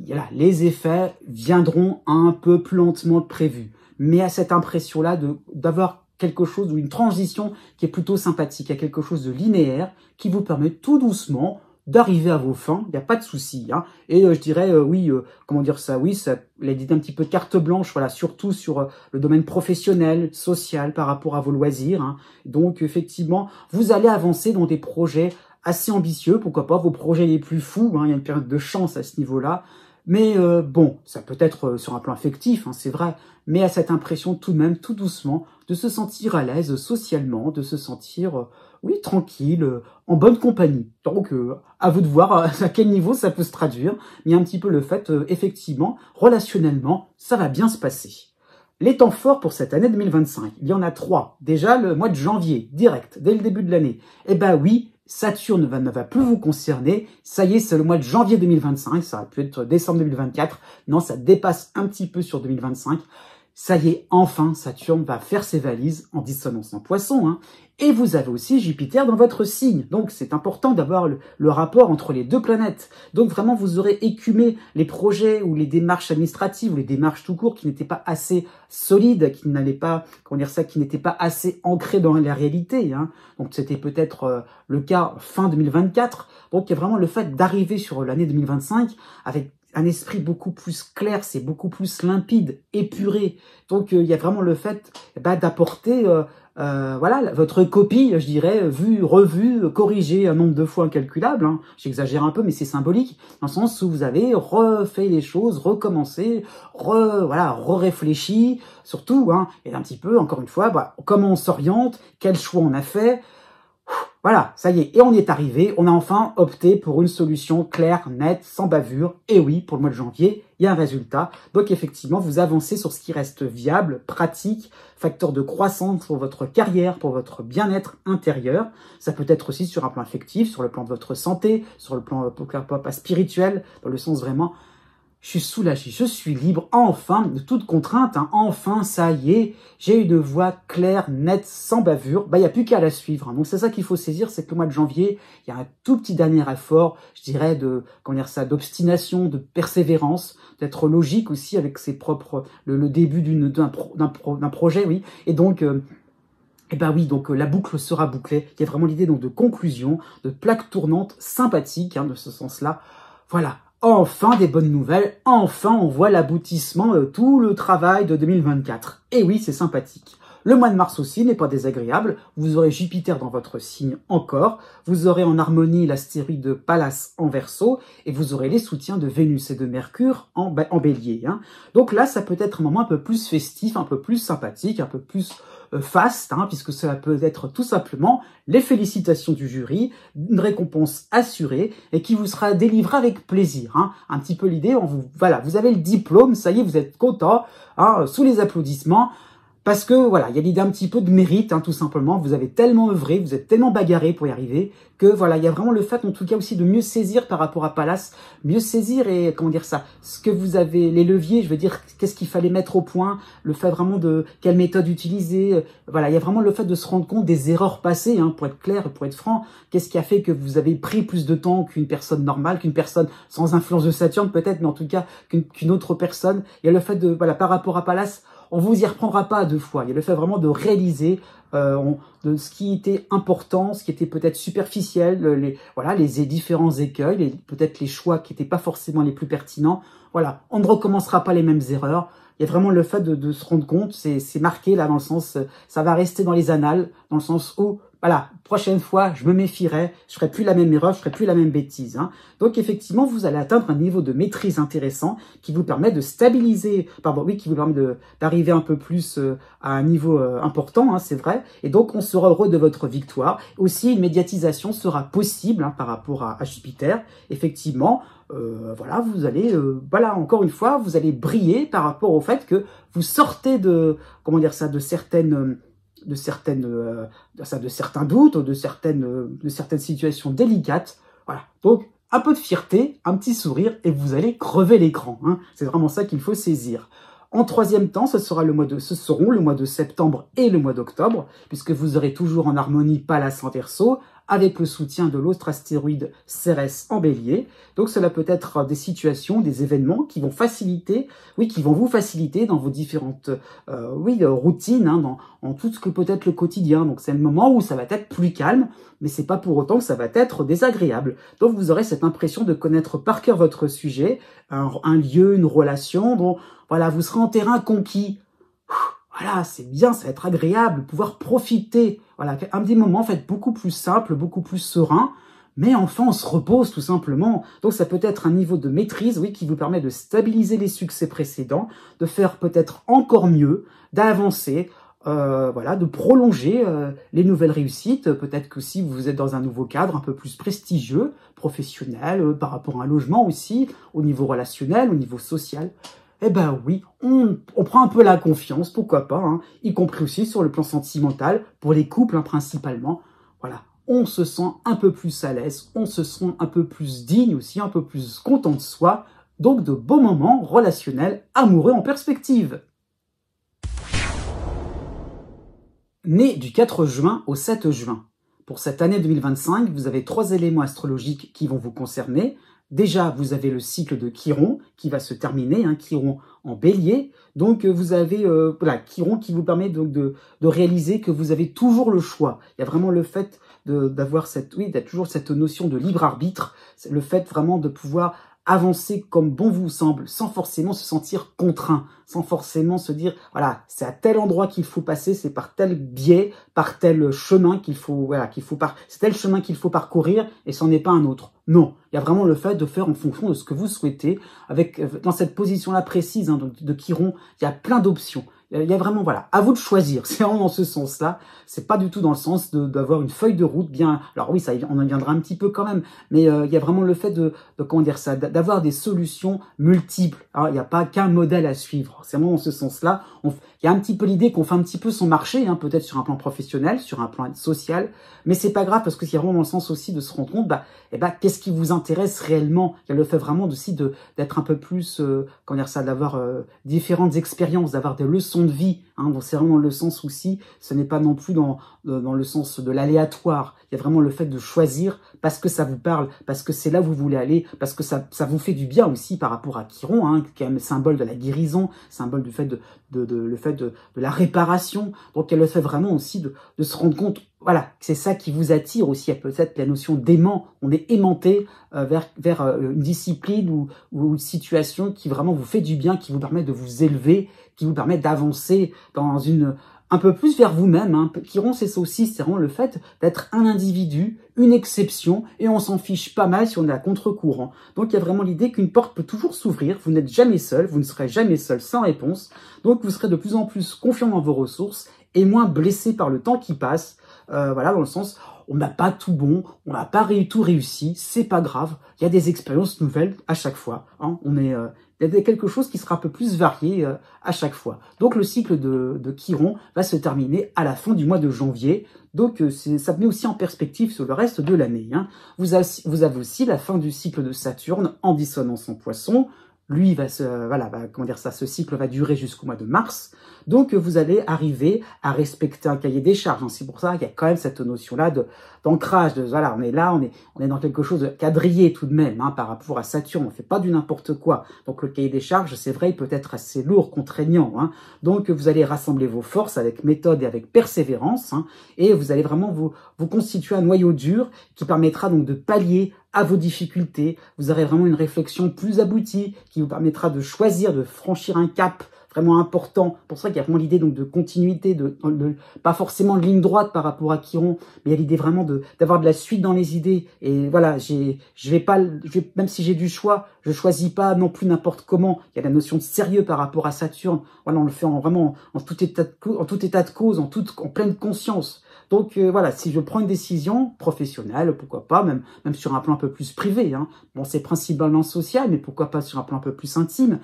voilà, les effets viendront un peu plus lentement que prévu, mais à cette impression-là d'avoir quelque chose ou une transition qui est plutôt sympathique, à quelque chose de linéaire qui vous permet tout doucement d'arriver à vos fins, il n'y a pas de souci. Hein. Et je dirais, comment dire ça, oui, ça l'idée un petit peu de carte blanche, voilà, surtout sur le domaine professionnel, social, par rapport à vos loisirs. Hein. Donc, effectivement, vous allez avancer dans des projets assez ambitieux, pourquoi pas vos projets les plus fous, hein, il y a une période de chance à ce niveau-là. Mais bon, ça peut être sur un plan affectif, hein, c'est vrai, mais à cette impression tout de même, tout doucement, de se sentir à l'aise socialement, de se sentir, oui, tranquille, en bonne compagnie. Donc, à vous de voir à quel niveau ça peut se traduire, mais un petit peu le fait, effectivement, relationnellement, ça va bien se passer. Les temps forts pour cette année 2025, il y en a 3. Déjà, le mois de janvier, direct, dès le début de l'année. Eh ben oui, Saturne ne va plus vous concerner. Ça y est, c'est le mois de janvier 2025. Ça aurait pu être décembre 2024. Non, ça dépasse un petit peu sur 2025. Ça y est, enfin, Saturne va faire ses valises en dissonance en Poisson. Hein. Et vous avez aussi Jupiter dans votre signe. Donc, c'est important d'avoir le rapport entre les deux planètes. Donc, vraiment, vous aurez écumé les projets ou les démarches administratives ou les démarches tout court qui n'étaient pas assez solides, qui n'allaient pas, comment dire ça, qui n'étaient pas assez ancrées dans la réalité. Hein. Donc, c'était peut-être le cas fin 2024. Donc, il y a vraiment le fait d'arriver sur l'année 2025 avec un esprit beaucoup plus clair, c'est beaucoup plus limpide, épuré. Donc, il y a vraiment le fait d'apporter voilà, votre copie, je dirais, vue, revue, corrigée un nombre de fois incalculable. Hein. J'exagère un peu, mais c'est symbolique, dans le sens où vous avez refait les choses, recommencé, réfléchi surtout, hein, et un petit peu, encore une fois, comment on s'oriente, quel choix on a fait. Voilà, ça y est, et on y est arrivé, on a enfin opté pour une solution claire, nette, sans bavure, et oui, pour le mois de janvier, il y a un résultat. Donc effectivement, vous avancez sur ce qui reste viable, pratique, facteur de croissance pour votre carrière, pour votre bien-être intérieur. Ça peut être aussi sur un plan affectif, sur le plan de votre santé, sur le plan pas spirituel, dans le sens vraiment je suis soulagé, je suis libre, enfin, de toute contrainte, hein, enfin, ça y est, j'ai une voix claire, nette, sans bavure, il n'y a plus qu'à la suivre. Hein. Donc c'est ça qu'il faut saisir, c'est que le mois de janvier, il y a un tout petit dernier effort, je dirais, d'obstination, de persévérance, d'être logique aussi avec ses propres, le début d'un projet, oui, et donc... donc la boucle sera bouclée. Il y a vraiment l'idée donc de conclusion, de plaque tournante sympathique, hein, de ce sens-là. Voilà, enfin des bonnes nouvelles, enfin on voit l'aboutissement de tout le travail de 2024. Et oui, c'est sympathique. Le mois de mars aussi n'est pas désagréable, vous aurez Jupiter dans votre signe encore, vous aurez en harmonie l'astéroïde Pallas en Verseau, et vous aurez les soutiens de Vénus et de Mercure en Bélier. Hein. Donc là, ça peut être un moment un peu plus festif, un peu plus sympathique, un peu plus faste, hein, puisque cela peut être tout simplement les félicitations du jury, une récompense assurée et qui vous sera délivrée avec plaisir. Hein. Un petit peu l'idée, voilà, vous avez le diplôme, ça y est, vous êtes content, hein, sous les applaudissements. Parce que, voilà, il y a l'idée un petit peu de mérite, hein, tout simplement. Vous avez tellement œuvré, vous êtes tellement bagarré pour y arriver, que, voilà, il y a vraiment le fait, en tout cas, aussi de mieux saisir par rapport à Pallas, mieux saisir et, comment dire ça, ce que vous avez, les leviers, je veux dire, qu'est-ce qu'il fallait mettre au point, le fait vraiment de, quelle méthode utiliser, voilà, il y a vraiment le fait de se rendre compte des erreurs passées, hein, pour être clair, pour être franc, qu'est-ce qui a fait que vous avez pris plus de temps qu'une personne normale, qu'une personne sans influence de Saturne, peut-être, mais en tout cas, qu'une autre personne. Il y a le fait de, voilà, par rapport à Pallas, on vous y reprendra pas à deux fois. Il y a le fait vraiment de réaliser de ce qui était important, ce qui était peut-être superficiel, les différents écueils, peut-être les choix qui n'étaient pas forcément les plus pertinents. Voilà, on ne recommencera pas les mêmes erreurs. Il y a vraiment le fait de se rendre compte, c'est marqué là dans le sens, ça va rester dans les annales, dans le sens où, voilà, prochaine fois, je me méfierai, je ferai plus la même erreur, je ferai plus la même bêtise. Hein. Donc effectivement, vous allez atteindre un niveau de maîtrise intéressant qui vous permet de stabiliser, qui vous permet d'arriver un peu plus à un niveau important, hein, c'est vrai. Et donc on sera heureux de votre victoire. Aussi, une médiatisation sera possible, hein, par rapport à Jupiter. Effectivement, vous allez, encore une fois, vous allez briller par rapport au fait que vous sortez de certains doutes, de certaines situations délicates. Voilà. Donc, un peu de fierté, un petit sourire, et vous allez crever l'écran. Hein. C'est vraiment ça qu'il faut saisir. En troisième temps, ce seront le mois de septembre et le mois d'octobre, puisque vous aurez toujours en harmonie Pallas en Verseau, avec le soutien de l'autre astéroïde Cérès en Bélier. Donc cela peut être des situations, des événements qui vont vous faciliter dans vos différentes routines, hein, dans tout ce que peut être le quotidien. Donc c'est le moment où ça va être plus calme, mais c'est pas pour autant que ça va être désagréable. Donc vous aurez cette impression de connaître par cœur votre sujet, un lieu, une relation, dont voilà, vous serez en terrain conquis. Voilà, c'est bien, ça va être agréable, pouvoir profiter. Voilà, un petit moment, en fait, beaucoup plus simple, beaucoup plus serein, mais enfin, on se repose tout simplement. Donc, ça peut être un niveau de maîtrise, oui, qui vous permet de stabiliser les succès précédents, de faire peut-être encore mieux, d'avancer, de prolonger les nouvelles réussites. Peut-être que si vous êtes dans un nouveau cadre un peu plus prestigieux, professionnel, par rapport à un logement aussi, au niveau relationnel, au niveau social. Eh ben oui, on prend un peu la confiance, pourquoi pas, hein, y compris aussi sur le plan sentimental, pour les couples hein, principalement. Voilà, on se sent un peu plus à l'aise, on se sent un peu plus digne aussi, un peu plus content de soi, donc de beaux moments relationnels, amoureux en perspective. Né du 4 juin au 7 juin. Pour cette année 2025, vous avez 3 éléments astrologiques qui vont vous concerner. Déjà, vous avez le cycle de Chiron qui va se terminer, hein, Chiron en Bélier. Donc, vous avez Chiron qui vous permet donc de réaliser que vous avez toujours le choix. Il y a vraiment le fait d'avoir toujours cette notion de libre arbitre, le fait vraiment de pouvoir avancer comme bon vous semble, sans forcément se sentir contraint, sans forcément se dire, voilà, c'est à tel endroit qu'il faut passer, c'est par tel biais, par tel chemin c'est tel chemin qu'il faut parcourir et c'en est pas un autre. Non, il y a vraiment le fait de faire en fonction de ce que vous souhaitez. Dans cette position-là précise hein, de Chiron, il y a plein d'options. Il y a vraiment, voilà, à vous de choisir. C'est vraiment dans ce sens-là. C'est pas du tout dans le sens d'avoir une feuille de route bien. Alors oui, ça, on en viendra un petit peu quand même, mais il y a vraiment le fait de comment dire ça, d'avoir des solutions multiples. Alors, il n'y a pas qu'un modèle à suivre. C'est vraiment dans ce sens-là. Il y a un petit peu l'idée qu'on fait un petit peu son marché, hein, peut-être sur un plan professionnel, sur un plan social, mais c'est pas grave parce que c'est vraiment dans le sens aussi de se rendre compte, qu'est-ce qui vous intéresse réellement. Il y a le fait vraiment aussi d'être un peu plus, comment dire ça, d'avoir différentes expériences, d'avoir des leçons de vie. Hein, donc c'est vraiment le sens aussi. Ce n'est pas non plus dans le sens de l'aléatoire. Il y a vraiment le fait de choisir parce que ça vous parle, parce que c'est là où vous voulez aller, parce que ça vous fait du bien aussi par rapport à Chiron, hein, qui est le symbole de la guérison, symbole du fait de la réparation. Donc il y a le fait vraiment aussi de se rendre compte, voilà, c'est ça qui vous attire aussi. Il y a peut-être la notion d'aimant. On est aimanté vers une discipline ou une situation qui vraiment vous fait du bien, qui vous permet de vous élever, qui vous permet d'avancer dans un peu plus vers vous-même. Hein. Chiron, c'est ça aussi, c'est vraiment le fait d'être un individu, une exception, et on s'en fiche pas mal si on est à contre-courant. Donc il y a vraiment l'idée qu'une porte peut toujours s'ouvrir, vous n'êtes jamais seul, vous ne serez jamais seul sans réponse, donc vous serez de plus en plus confiant dans vos ressources et moins blessé par le temps qui passe. Voilà, dans le sens, on n'a pas tout bon, on n'a pas tout réussi, c'est pas grave, il y a des expériences nouvelles à chaque fois. Hein. Il y a quelque chose qui sera un peu plus varié à chaque fois. Donc le cycle de Chiron va se terminer à la fin du mois de janvier. Donc ça met aussi en perspective sur le reste de l'année. Hein. Vous avez aussi la fin du cycle de Saturne en dissonance en Poisson. Lui, ce cycle va durer jusqu'au mois de mars. Donc, vous allez arriver à respecter un cahier des charges. C'est pour ça qu'il y a quand même cette notion-là d'ancrage. Voilà, on est là, on est dans quelque chose de quadrillé tout de même, hein, par rapport à Saturne. On ne fait pas du n'importe quoi. Donc, le cahier des charges, c'est vrai, il peut être assez lourd, contraignant. Hein. Donc, vous allez rassembler vos forces avec méthode et avec persévérance. Hein, et vous allez vraiment vous constituer un noyau dur qui permettra donc de pallier à vos difficultés. Vous aurez vraiment une réflexion plus aboutie qui vous permettra de choisir, de franchir un cap vraiment important. Pour ça qu'il y a vraiment l'idée donc de continuité, pas forcément de ligne droite par rapport à Chiron, mais il y a l'idée vraiment d'avoir de la suite dans les idées. Et voilà, même si j'ai du choix, je choisis pas non plus n'importe comment. Il y a la notion de sérieux par rapport à Saturne. Voilà, on le fait vraiment en tout état de cause, en pleine conscience. Donc voilà, si je prends une décision professionnelle, pourquoi pas, même sur un plan un peu plus privé. Hein. Bon, c'est principalement social, mais pourquoi pas sur un plan un peu plus intime.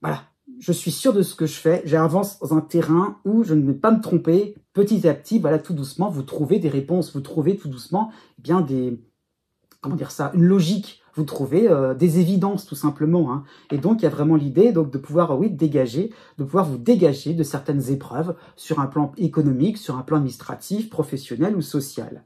Voilà, je suis sûr de ce que je fais. J'avance dans un terrain où je ne vais pas me tromper. Petit à petit, voilà, tout doucement, vous trouvez des réponses, vous trouvez tout doucement, une logique. Vous trouvez des évidences tout simplement. Hein. Et donc, il y a vraiment l'idée de pouvoir, vous dégager de certaines épreuves sur un plan économique, sur un plan administratif, professionnel ou social.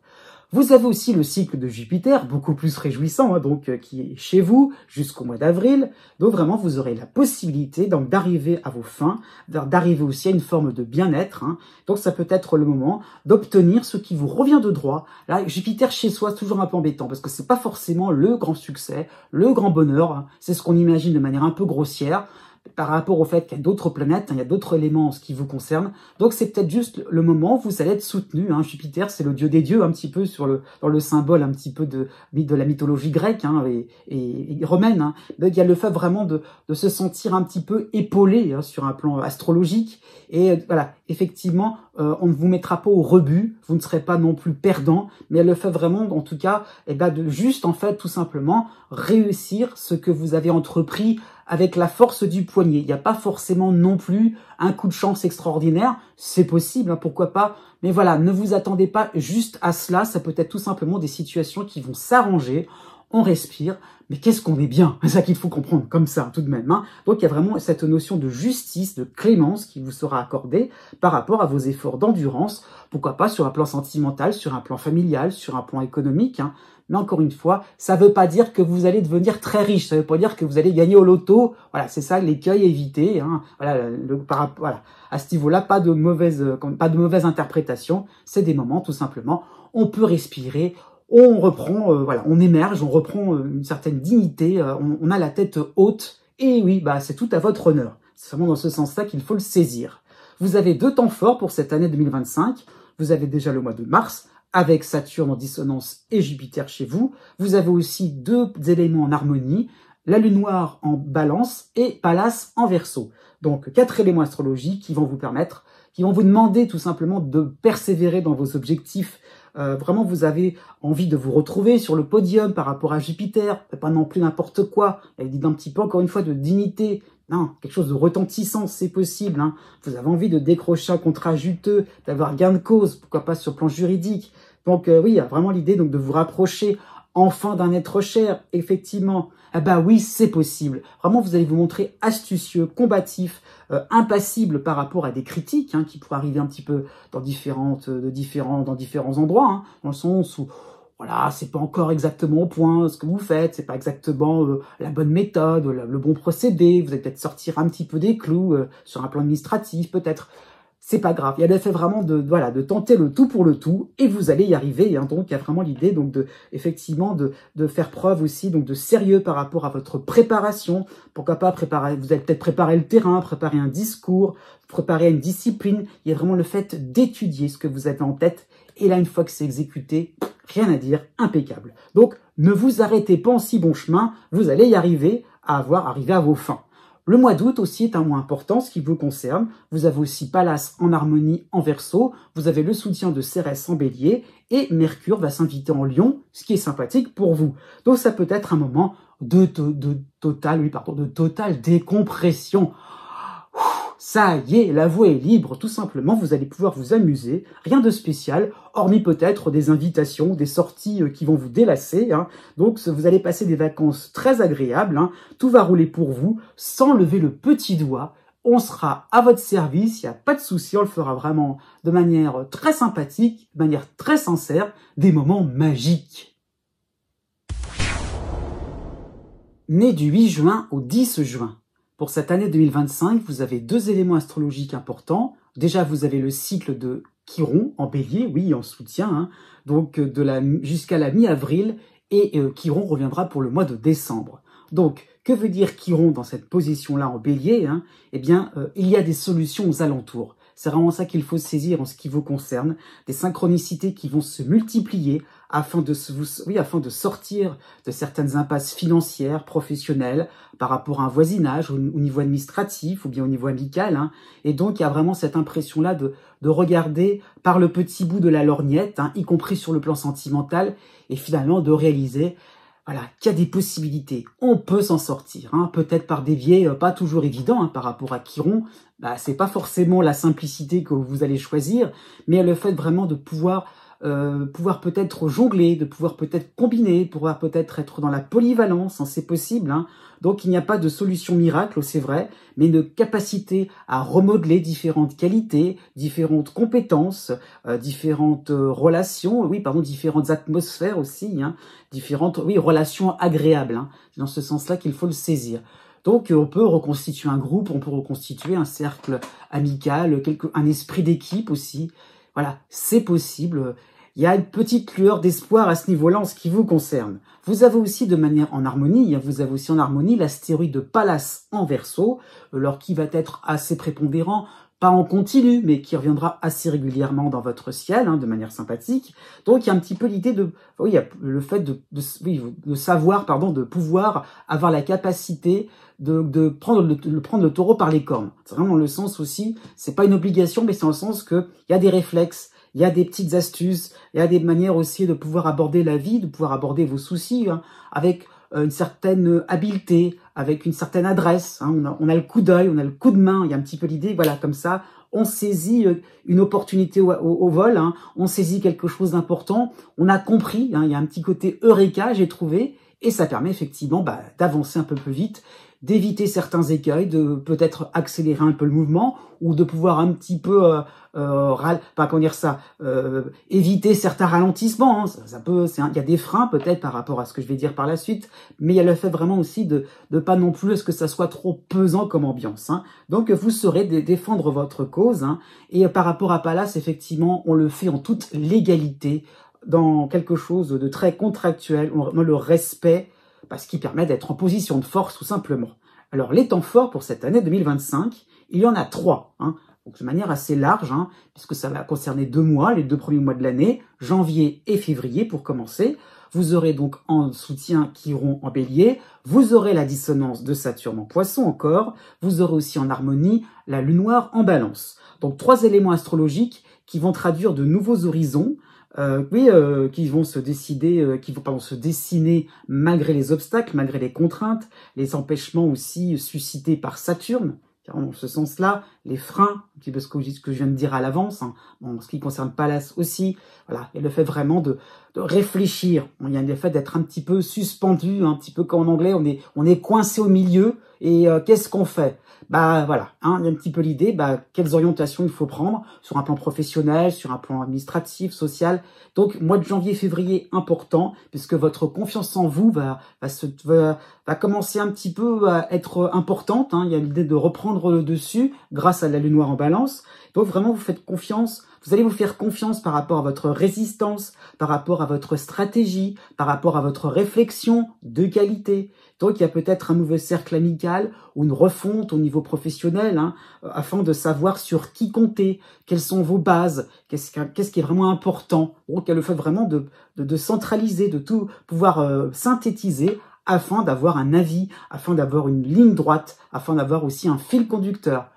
Vous avez aussi le cycle de Jupiter, beaucoup plus réjouissant, hein, qui est chez vous jusqu'au mois d'avril. Donc vraiment, vous aurez la possibilité d'arriver à vos fins, d'arriver aussi à une forme de bien-être. Hein. Donc ça peut être le moment d'obtenir ce qui vous revient de droit. Là, Jupiter chez soi, c'est toujours un peu embêtant parce que c'est pas forcément le grand succès, le grand bonheur. Hein. C'est ce qu'on imagine de manière un peu grossière. Par rapport au fait qu'il y a d'autres planètes, hein, il y a d'autres éléments en ce qui vous concerne. Donc c'est peut-être juste le moment où vous allez être soutenu. Hein. Jupiter, c'est le dieu des dieux, un petit peu dans le symbole un petit peu de la mythologie grecque hein, et romaine. Hein. Donc il y a le fait vraiment de se sentir un petit peu épaulé hein, sur un plan astrologique. Et voilà, effectivement, on ne vous mettra pas au rebut, vous ne serez pas non plus perdant, mais le fait vraiment, en tout cas, de juste en fait tout simplement réussir ce que vous avez entrepris avec la force du poignet. Il n'y a pas forcément non plus un coup de chance extraordinaire, c'est possible, hein, pourquoi pas, mais voilà, ne vous attendez pas juste à cela, ça peut être tout simplement des situations qui vont s'arranger, on respire, mais qu'est-ce qu'on est bien, c'est ça qu'il faut comprendre, comme ça, tout de même. Hein. Donc il y a vraiment cette notion de justice, de clémence qui vous sera accordée par rapport à vos efforts d'endurance, pourquoi pas sur un plan sentimental, sur un plan familial, sur un plan économique, hein. Mais encore une fois, ça ne veut pas dire que vous allez devenir très riche, ça ne veut pas dire que vous allez gagner au loto. Voilà, c'est ça l'écueil à éviter. Hein. Voilà, à ce niveau-là, pas de mauvaise interprétation. C'est des moments, tout simplement, on peut respirer, on reprend, on émerge, on reprend une certaine dignité, on a la tête haute. Et oui, c'est tout à votre honneur. C'est vraiment dans ce sens-là qu'il faut le saisir. Vous avez 2 temps forts pour cette année 2025. Vous avez déjà le mois de mars, avec Saturne en dissonance et Jupiter chez vous. Vous avez aussi 2 éléments en harmonie, la lune noire en balance et Pallas en Verseau. Donc 4 éléments astrologiques qui vont vous permettre, qui vont vous demander tout simplement de persévérer dans vos objectifs. Vraiment, vous avez envie de vous retrouver sur le podium par rapport à Jupiter, pas non plus n'importe quoi. Elle dit un petit peu, encore une fois, de dignité. Non, quelque chose de retentissant, c'est possible. Hein. Vous avez envie de décrocher un contrat juteux, d'avoir gain de cause, pourquoi pas sur le plan juridique. Donc oui, il y a vraiment l'idée donc de vous rapprocher enfin d'un être cher, effectivement. Eh ben oui, c'est possible. Vraiment, vous allez vous montrer astucieux, combatif, impassible par rapport à des critiques hein, qui pourraient arriver un petit peu dans différents endroits, hein, dans le sens où voilà, c'est pas encore exactement au point ce que vous faites, c'est pas exactement la bonne méthode, le bon procédé. Vous allez peut-être sortir un petit peu des clous sur un plan administratif, peut-être. C'est pas grave. Il y a l'effet vraiment de tenter le tout pour le tout et vous allez y arriver. Hein. Donc il y a vraiment l'idée donc effectivement de faire preuve aussi donc de sérieux par rapport à votre préparation. Pourquoi pas préparer, vous allez peut-être préparer le terrain, préparer un discours, préparer une discipline. Il y a vraiment le fait d'étudier ce que vous avez en tête et là une fois que c'est exécuté, rien à dire, impeccable. Donc ne vous arrêtez pas en si bon chemin, vous allez y arriver à arriver à vos fins. Le mois d'août aussi est un mois important, ce qui vous concerne. Vous avez aussi Pallas en harmonie en Verseau, vous avez le soutien de Cérès en Bélier, et Mercure va s'inviter en Lion, ce qui est sympathique pour vous. Donc ça peut être un moment de totale décompression. Ça y est, la voie est libre, tout simplement, vous allez pouvoir vous amuser, rien de spécial, hormis peut-être des invitations, des sorties qui vont vous délasser. Hein. Donc vous allez passer des vacances très agréables, hein. Tout va rouler pour vous, sans lever le petit doigt. On sera à votre service, il n'y a pas de souci, on le fera vraiment de manière très sympathique, de manière très sincère, des moments magiques. Né du 8 juin au 10 juin. Pour cette année 2025, vous avez 2 éléments astrologiques importants. Déjà, vous avez le cycle de Chiron en Bélier, oui, en soutien, hein, donc jusqu'à la mi-avril, et Chiron reviendra pour le mois de décembre. Donc, que veut dire Chiron dans cette position-là en Bélier hein? Eh bien, il y a des solutions aux alentours. C'est vraiment ça qu'il faut saisir en ce qui vous concerne, des synchronicités qui vont se multiplier afin de sortir de certaines impasses financières, professionnelles, par rapport à un voisinage, au niveau administratif ou bien au niveau amical. Hein. Et donc, il y a vraiment cette impression-là de regarder par le petit bout de la lorgnette, hein, y compris sur le plan sentimental, et finalement de réaliser voilà, qu'il y a des possibilités. On peut s'en sortir, hein, peut-être par des biais pas toujours évidents hein, par rapport à Chiron. Bah, c'est pas forcément la simplicité que vous allez choisir, mais le fait vraiment de pouvoir peut-être jongler, de pouvoir peut-être combiner, de pouvoir peut-être être dans la polyvalence, hein, c'est possible. Hein. Donc il n'y a pas de solution miracle, c'est vrai, mais une capacité à remodeler différentes qualités, différentes compétences, différentes relations, différentes atmosphères aussi, hein, différentes relations agréables. Hein. C'est dans ce sens-là qu'il faut le saisir. Donc on peut reconstituer un groupe, on peut reconstituer un cercle amical, un esprit d'équipe aussi. Voilà, c'est possible. Il y a une petite lueur d'espoir à ce niveau-là en ce qui vous concerne. Vous avez aussi de manière en harmonie, l'astéroïde de Pallas en Verseau, alors qui va être assez prépondérant, pas en continu, mais qui reviendra assez régulièrement dans votre ciel, hein, de manière sympathique. Donc il y a un petit peu l'idée de savoir, de pouvoir avoir la capacité de prendre le taureau par les cornes. C'est vraiment le sens aussi, c'est pas une obligation, mais c'est dans le sens que il y a des réflexes, il y a des petites astuces, il y a des manières aussi de pouvoir aborder la vie, de pouvoir aborder vos soucis, hein, avec une certaine habileté, avec une certaine adresse. Hein, on a le coup d'œil, on a le coup de main, il y a un petit peu l'idée, voilà, comme ça, on saisit une opportunité au vol, hein, on saisit quelque chose d'important, on a compris, hein, il y a un petit côté eureka, j'ai trouvé, et ça permet effectivement d'avancer un peu plus vite, d'éviter certains écueils, de peut-être accélérer un peu le mouvement, ou de pouvoir un petit peu éviter certains ralentissements. Hein. Il y a des freins peut-être par rapport à ce que je vais dire par la suite, mais il y a le fait vraiment aussi de pas non plus ce que ça soit trop pesant comme ambiance. Hein. Donc vous saurez défendre votre cause. Hein. Et par rapport à Pallas, effectivement, on le fait en toute légalité, dans quelque chose de très contractuel, on a le respect, parce qu'il permet d'être en position de force tout simplement. Alors les temps forts pour cette année 2025, il y en a 3, hein, donc de manière assez large, hein, puisque ça va concerner 2 mois, les 2 premiers mois de l'année, janvier et février pour commencer. Vous aurez donc en soutien Chiron en Bélier, vous aurez la dissonance de Saturne en Poisson encore, vous aurez aussi en harmonie la Lune noire en Balance. Donc 3 éléments astrologiques qui vont traduire de nouveaux horizons, qui vont se décider, se dessiner malgré les obstacles, malgré les contraintes, les empêchements aussi suscités par Saturne. Dans ce sens-là, les freins, un petit peu ce que je viens de dire à l'avance, hein, en ce qui concerne Pallas aussi, voilà, et le fait vraiment de réfléchir, il y a le fait d'être un petit peu suspendu, un petit peu comme en anglais, on est coincé au milieu, et qu'est-ce qu'on fait? Bah voilà, hein, il y a un petit peu l'idée, quelles orientations il faut prendre sur un plan professionnel, sur un plan administratif, social. Donc mois de janvier, février, important, puisque votre confiance en vous va commencer un petit peu à être importante, hein. Il y a l'idée de reprendre le dessus grâce à la Lune noire en Balance. Donc vraiment, vous faites confiance, vous allez vous faire confiance par rapport à votre résistance, par rapport à votre stratégie, par rapport à votre réflexion de qualité. Donc il y a peut-être un nouveau cercle amical ou une refonte au niveau professionnel, hein, afin de savoir sur qui compter, quelles sont vos bases, qu'est-ce qui est vraiment important. Donc il y a le fait vraiment de centraliser, de tout pouvoir synthétiser afin d'avoir un avis, afin d'avoir une ligne droite, afin d'avoir aussi un fil conducteur.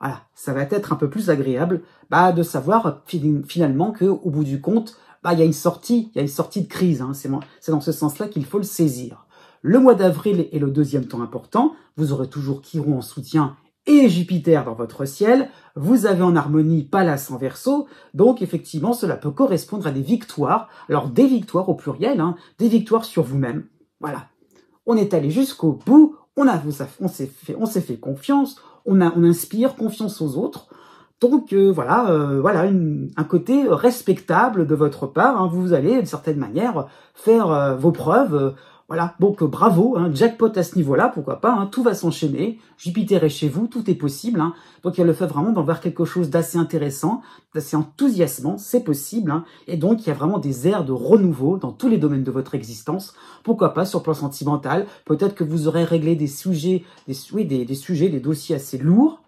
Voilà, ça va être un peu plus agréable de savoir finalement qu'au bout du compte, il y a une sortie de crise. Hein. C'est dans ce sens-là qu'il faut le saisir. Le mois d'avril est le deuxième temps important. Vous aurez toujours Chiron en soutien et Jupiter dans votre ciel. Vous avez en harmonie Pallas en Verseau. Donc effectivement, cela peut correspondre à des victoires. Alors des victoires au pluriel, hein, des victoires sur vous-même. Voilà, on est allé jusqu'au bout. On s'est fait confiance. On inspire confiance aux autres. Donc voilà, un côté respectable de votre part. Hein. Vous allez d'une certaine manière faire vos preuves. Voilà, donc bravo, hein, jackpot à ce niveau-là, pourquoi pas, hein, tout va s'enchaîner, Jupiter est chez vous, tout est possible, hein, donc il y a le fait vraiment d'en voir quelque chose d'assez intéressant, d'assez enthousiasmant, c'est possible, hein, et donc il y a vraiment des airs de renouveau dans tous les domaines de votre existence, pourquoi pas sur le plan sentimental, peut-être que vous aurez réglé des sujets, des dossiers assez lourds.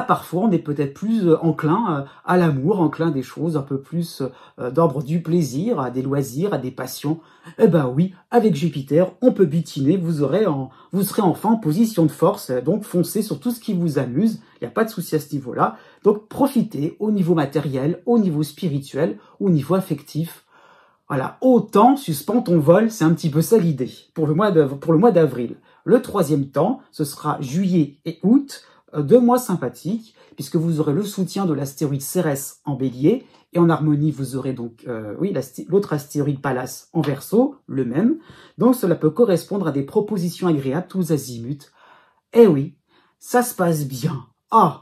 Parfois on est peut-être plus enclin à l'amour, enclin des choses un peu plus d'ordre du plaisir, à des loisirs, à des passions. Oui, avec Jupiter, on peut butiner, vous serez enfin en position de force, donc foncez sur tout ce qui vous amuse, il n'y a pas de souci à ce niveau-là. Donc profitez au niveau matériel, au niveau spirituel, au niveau affectif. Voilà, autant suspend ton vol, c'est un petit peu ça l'idée pour le mois d'avril. Le troisième temps, ce sera juillet et août. 2 mois sympathiques, puisque vous aurez le soutien de l'astéroïde Cérès en Bélier, et en harmonie, vous aurez donc l'autre astéroïde Pallas en Verseau, le même. Donc cela peut correspondre à des propositions agréables tous azimuts. Eh oui, ça se passe bien.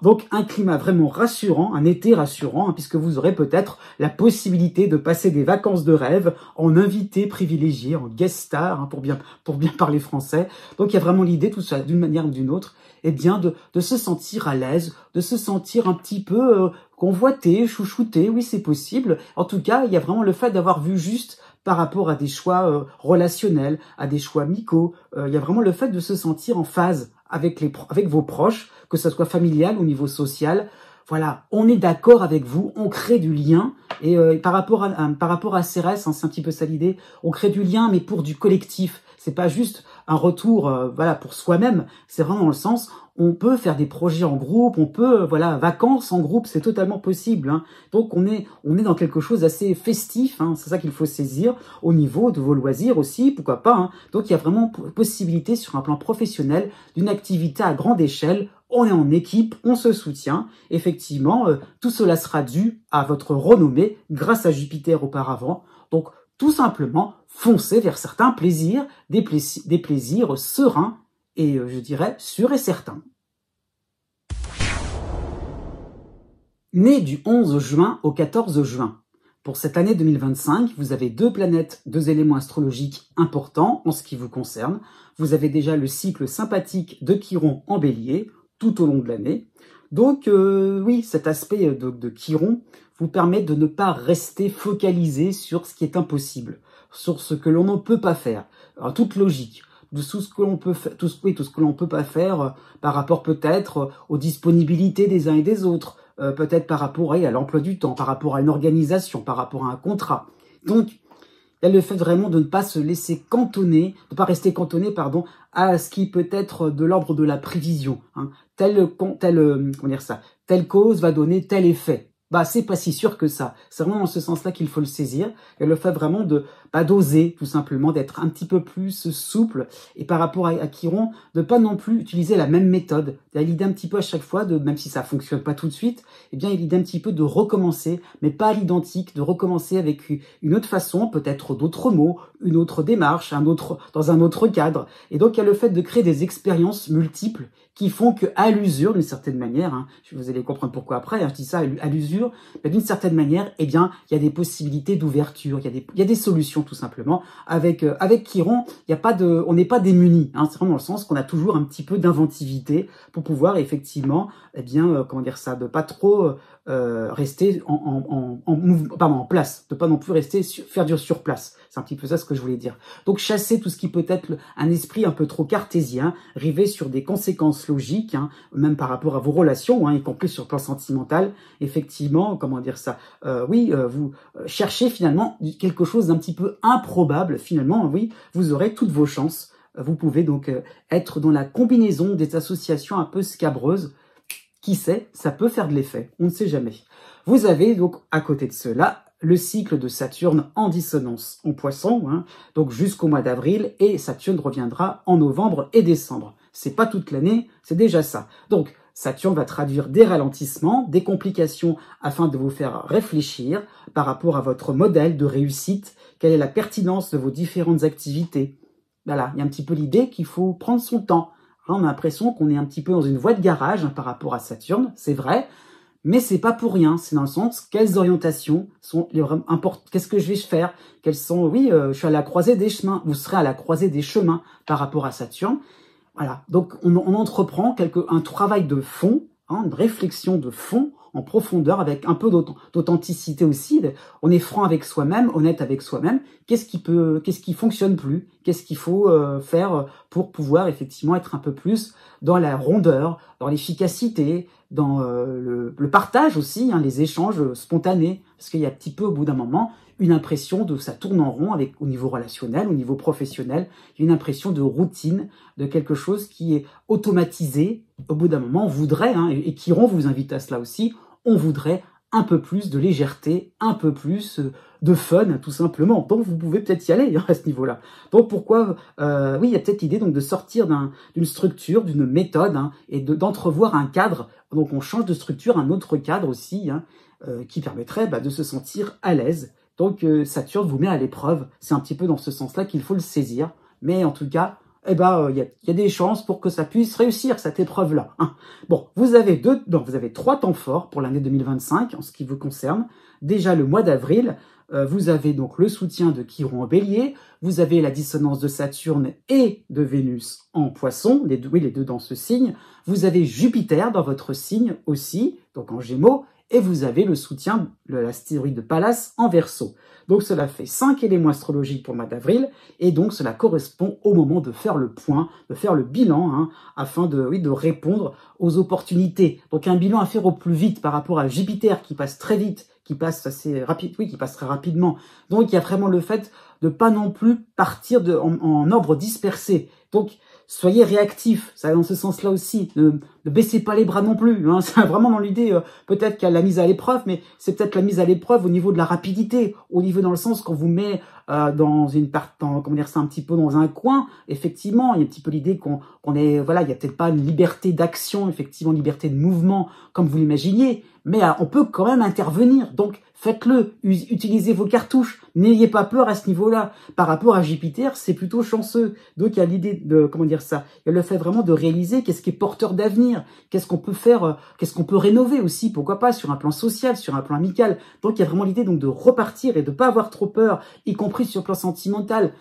Donc un climat vraiment rassurant, un été rassurant, hein, puisque vous aurez peut-être la possibilité de passer des vacances de rêve en invité privilégié, en guest star, hein, pour bien parler français. Donc il y a vraiment l'idée, tout ça, d'une manière ou d'une autre, de se sentir à l'aise, de se sentir un petit peu convoité, chouchouté, oui c'est possible. En tout cas, il y a vraiment le fait d'avoir vu juste par rapport à des choix relationnels, à des choix amicaux. Il y a vraiment le fait de se sentir en phase avec vos proches, que ce soit familial ou au niveau social. Voilà, on est d'accord avec vous, on crée du lien. Et par rapport à Cérès, hein, c'est un petit peu ça l'idée, on crée du lien, mais pour du collectif. C'est pas juste un retour pour soi-même, c'est vraiment dans le sens, on peut faire des projets en groupe, on peut, vacances en groupe, c'est totalement possible. Hein. Donc on est dans quelque chose d'assez festif, hein, c'est ça qu'il faut saisir, au niveau de vos loisirs aussi, pourquoi pas. Hein. Donc il y a vraiment possibilité sur un plan professionnel d'une activité à grande échelle. On est en équipe, on se soutient. Effectivement, tout cela sera dû à votre renommée grâce à Jupiter auparavant. Donc tout simplement, foncez vers certains plaisirs, des plaisirs sereins et je dirais sûrs et certains. Né du 11 juin au 14 juin. Pour cette année 2025, vous avez 2 planètes, 2 éléments astrologiques importants en ce qui vous concerne. Vous avez déjà le cycle sympathique de Chiron en Bélier tout au long de l'année. Donc oui, cet aspect de Chiron vous permet de ne pas rester focalisé sur ce qui est impossible, sur ce que l'on ne peut pas faire. Alors, toute logique, de tout ce que l'on peut faire, tout ce que l'on peut pas faire par rapport peut-être aux disponibilités des uns et des autres, peut-être par rapport à l'emploi du temps, par rapport à une organisation, par rapport à un contrat. Donc Il y a le fait vraiment de ne pas se laisser cantonner, de ne pas rester cantonné, pardon, à ce qui peut être de l'ordre de la prévision. Hein. Telle cause va donner tel effet. Bah, c'est pas si sûr que ça. C'est vraiment dans ce sens-là qu'il faut le saisir. Et le fait vraiment de d'oser, tout simplement, d'être un petit peu plus souple. Et par rapport à Chiron, de pas non plus utiliser la même méthode. Il y a l'idée un petit peu à chaque fois, même si ça fonctionne pas tout de suite, eh bien, il y a l'idée un petit peu de recommencer, mais pas à l'identique, de recommencer avec une autre façon, peut-être d'autres mots, une autre démarche, dans un autre cadre. Et donc, il y a le fait de créer des expériences multiples qui font que, à l'usure, d'une certaine manière, hein, vous allez comprendre pourquoi après, hein, je dis ça à l'usure, mais d'une certaine manière, eh bien, il y a des possibilités d'ouverture, il y a des solutions, tout simplement. Avec Chiron, on n'est pas démunis, hein, c'est vraiment dans le sens qu'on a toujours un petit peu d'inventivité pour pouvoir, effectivement, eh bien, de pas trop rester en place, de pas non plus rester faire dur sur place. C'est un petit peu ça ce que je voulais dire. Donc chasser tout ce qui peut être un esprit un peu trop cartésien, river sur des conséquences logiques, hein, même par rapport à vos relations, hein, y compris sur le plan sentimental. Effectivement, vous cherchez finalement quelque chose d'un petit peu improbable. Finalement, oui, vous aurez toutes vos chances. Vous pouvez donc être dans la combinaison des associations un peu scabreuses. Qui sait, ça peut faire de l'effet, on ne sait jamais. Vous avez donc, à côté de cela, le cycle de Saturne en dissonance en Poisson, hein, donc jusqu'au mois d'avril, et Saturne reviendra en novembre et décembre. C'est pas toute l'année, c'est déjà ça. Donc, Saturne va traduire des ralentissements, des complications afin de vous faire réfléchir par rapport à votre modèle de réussite, quelle est la pertinence de vos différentes activités. Voilà, il y a un petit peu l'idée qu'il faut prendre son temps. On a l'impression qu'on est un petit peu dans une voie de garage par rapport à Saturne, c'est vrai, mais c'est pas pour rien. C'est dans le sens, quelles orientations sont les vraiment importantes, qu'est-ce que je vais faire, quelles sont, je suis à la croisée des chemins, vous serez à la croisée des chemins par rapport à Saturne. Voilà, donc on entreprend un travail de fond, hein, une réflexion de fond, en profondeur, avec un peu d'authenticité aussi. On est franc avec soi-même, honnête avec soi-même. Qu'est-ce qui fonctionne plus? Qu'est-ce qu'il faut faire pour pouvoir effectivement être un peu plus dans la rondeur, dans l'efficacité, dans le partage aussi, hein, les échanges spontanés. Parce qu'il y a un petit peu, au bout d'un moment, une impression de ça tourne en rond au niveau relationnel, au niveau professionnel, une impression de routine, de quelque chose qui est automatisé. Au bout d'un moment, on voudrait, hein, et Chiron vous invite à cela aussi, on voudrait un peu plus de légèreté, un peu plus de fun, tout simplement. Donc, vous pouvez peut-être y aller, hein, à ce niveau-là. Donc, pourquoi il y a peut-être l'idée donc de sortir d'une structure, d'une méthode, hein, et d'entrevoir un cadre. Donc, on change de structure, un autre cadre aussi, hein, qui permettrait de se sentir à l'aise. Donc, Saturne vous met à l'épreuve. C'est un petit peu dans ce sens-là qu'il faut le saisir. Mais en tout cas, il y a des chances pour que ça puisse réussir, cette épreuve-là. Hein. Bon, vous avez 3 temps forts pour l'année 2025, en ce qui vous concerne. Déjà, le mois d'avril, vous avez donc le soutien de Chiron en Bélier, vous avez la dissonance de Saturne et de Vénus en Poisson, les deux dans ce signe. Vous avez Jupiter dans votre signe aussi, donc en Gémeaux, et vous avez le soutien de l'astéroïde de Pallas en Verseau. Donc cela fait 5 éléments astrologiques pour le mois d'avril, et donc cela correspond au moment de faire le point, de faire le bilan, hein, afin de répondre aux opportunités. Donc un bilan à faire au plus vite par rapport à Jupiter qui passe très vite, qui passe assez rapide, qui passe très rapidement. Donc il y a vraiment le fait de pas non plus partir en ordre dispersé. Donc soyez réactifs, ça va dans ce sens-là aussi. Ne baissez pas les bras non plus. Hein. C'est vraiment dans l'idée, peut-être qu'il y a la mise à l'épreuve, mais c'est peut-être la mise à l'épreuve au niveau de la rapidité, au niveau dans le sens qu'on vous met dans un petit peu dans un coin. Effectivement, il y a un petit peu l'idée qu'on est, voilà, il y a peut-être pas une liberté d'action, effectivement, liberté de mouvement comme vous l'imaginiez, mais on peut quand même intervenir. Donc faites-le, utilisez vos cartouches, n'ayez pas peur à ce niveau-là. Par rapport à Jupiter, c'est plutôt chanceux. Donc il y a l'idée de, il y a le fait vraiment de réaliser qu'est-ce qui est porteur d'avenir, qu'est-ce qu'on peut faire, qu'est-ce qu'on peut rénover aussi, pourquoi pas, sur un plan social, sur un plan amical. Donc il y a vraiment l'idée donc de repartir et de pas avoir trop peur, y compris sur le plan sentimental.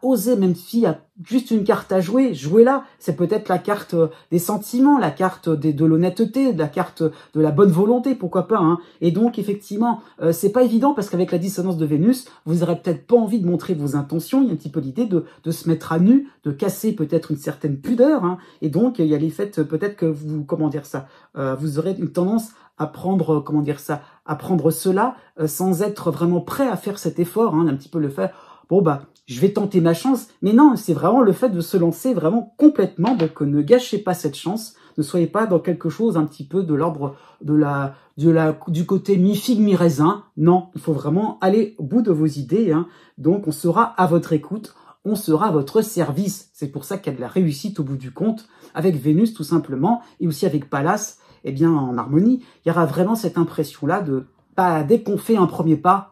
Oser, même s'il y a juste une carte à jouer, jouez-la. C'est peut-être la carte des sentiments, la carte de l'honnêteté, la carte de la bonne volonté, pourquoi pas. Hein. Et donc, effectivement, c'est pas évident parce qu'avec la dissonance de Vénus, vous aurez peut-être pas envie de montrer vos intentions. Il y a un petit peu l'idée de se mettre à nu, de casser peut-être une certaine pudeur. Hein. Et donc, il y a les faits, peut-être que vous, vous aurez une tendance à prendre, comment dire ça, à prendre cela sans être vraiment prêt à faire cet effort, hein, un petit peu le fait, bon bah, je vais tenter ma chance, mais non, c'est vraiment le fait de se lancer vraiment complètement, donc ne gâchez pas cette chance, ne soyez pas dans quelque chose un petit peu de l'ordre du côté mi-figue, mi-raisin, non, il faut vraiment aller au bout de vos idées, hein. Donc on sera à votre écoute, on sera à votre service, c'est pour ça qu'il y a de la réussite au bout du compte, avec Vénus tout simplement, et aussi avec Pallas, eh bien en harmonie, il y aura vraiment cette impression-là de, bah, dès qu'on fait un premier pas,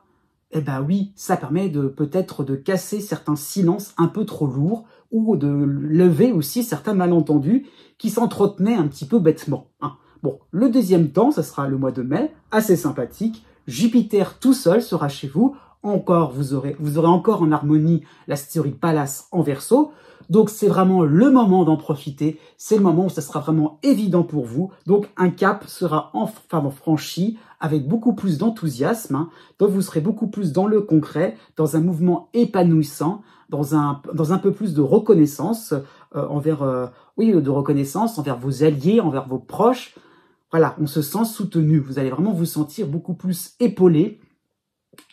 eh ben oui, ça permet de peut-être de casser certains silences un peu trop lourds ou de lever aussi certains malentendus qui s'entretenaient un petit peu bêtement, hein. Bon, le deuxième temps, ça sera le mois de mai, assez sympathique. Jupiter tout seul sera chez vous. Encore, vous aurez encore en harmonie la théorie Pallas en Verseau. Donc c'est vraiment le moment d'en profiter. C'est le moment où ça sera vraiment évident pour vous. Donc un cap sera enfin franchi avec beaucoup plus d'enthousiasme, hein. Donc vous serez beaucoup plus dans le concret, dans un mouvement épanouissant, dans un peu plus de reconnaissance de reconnaissance envers vos alliés, envers vos proches. Voilà, on se sent soutenu. Vous allez vraiment vous sentir beaucoup plus épaulé.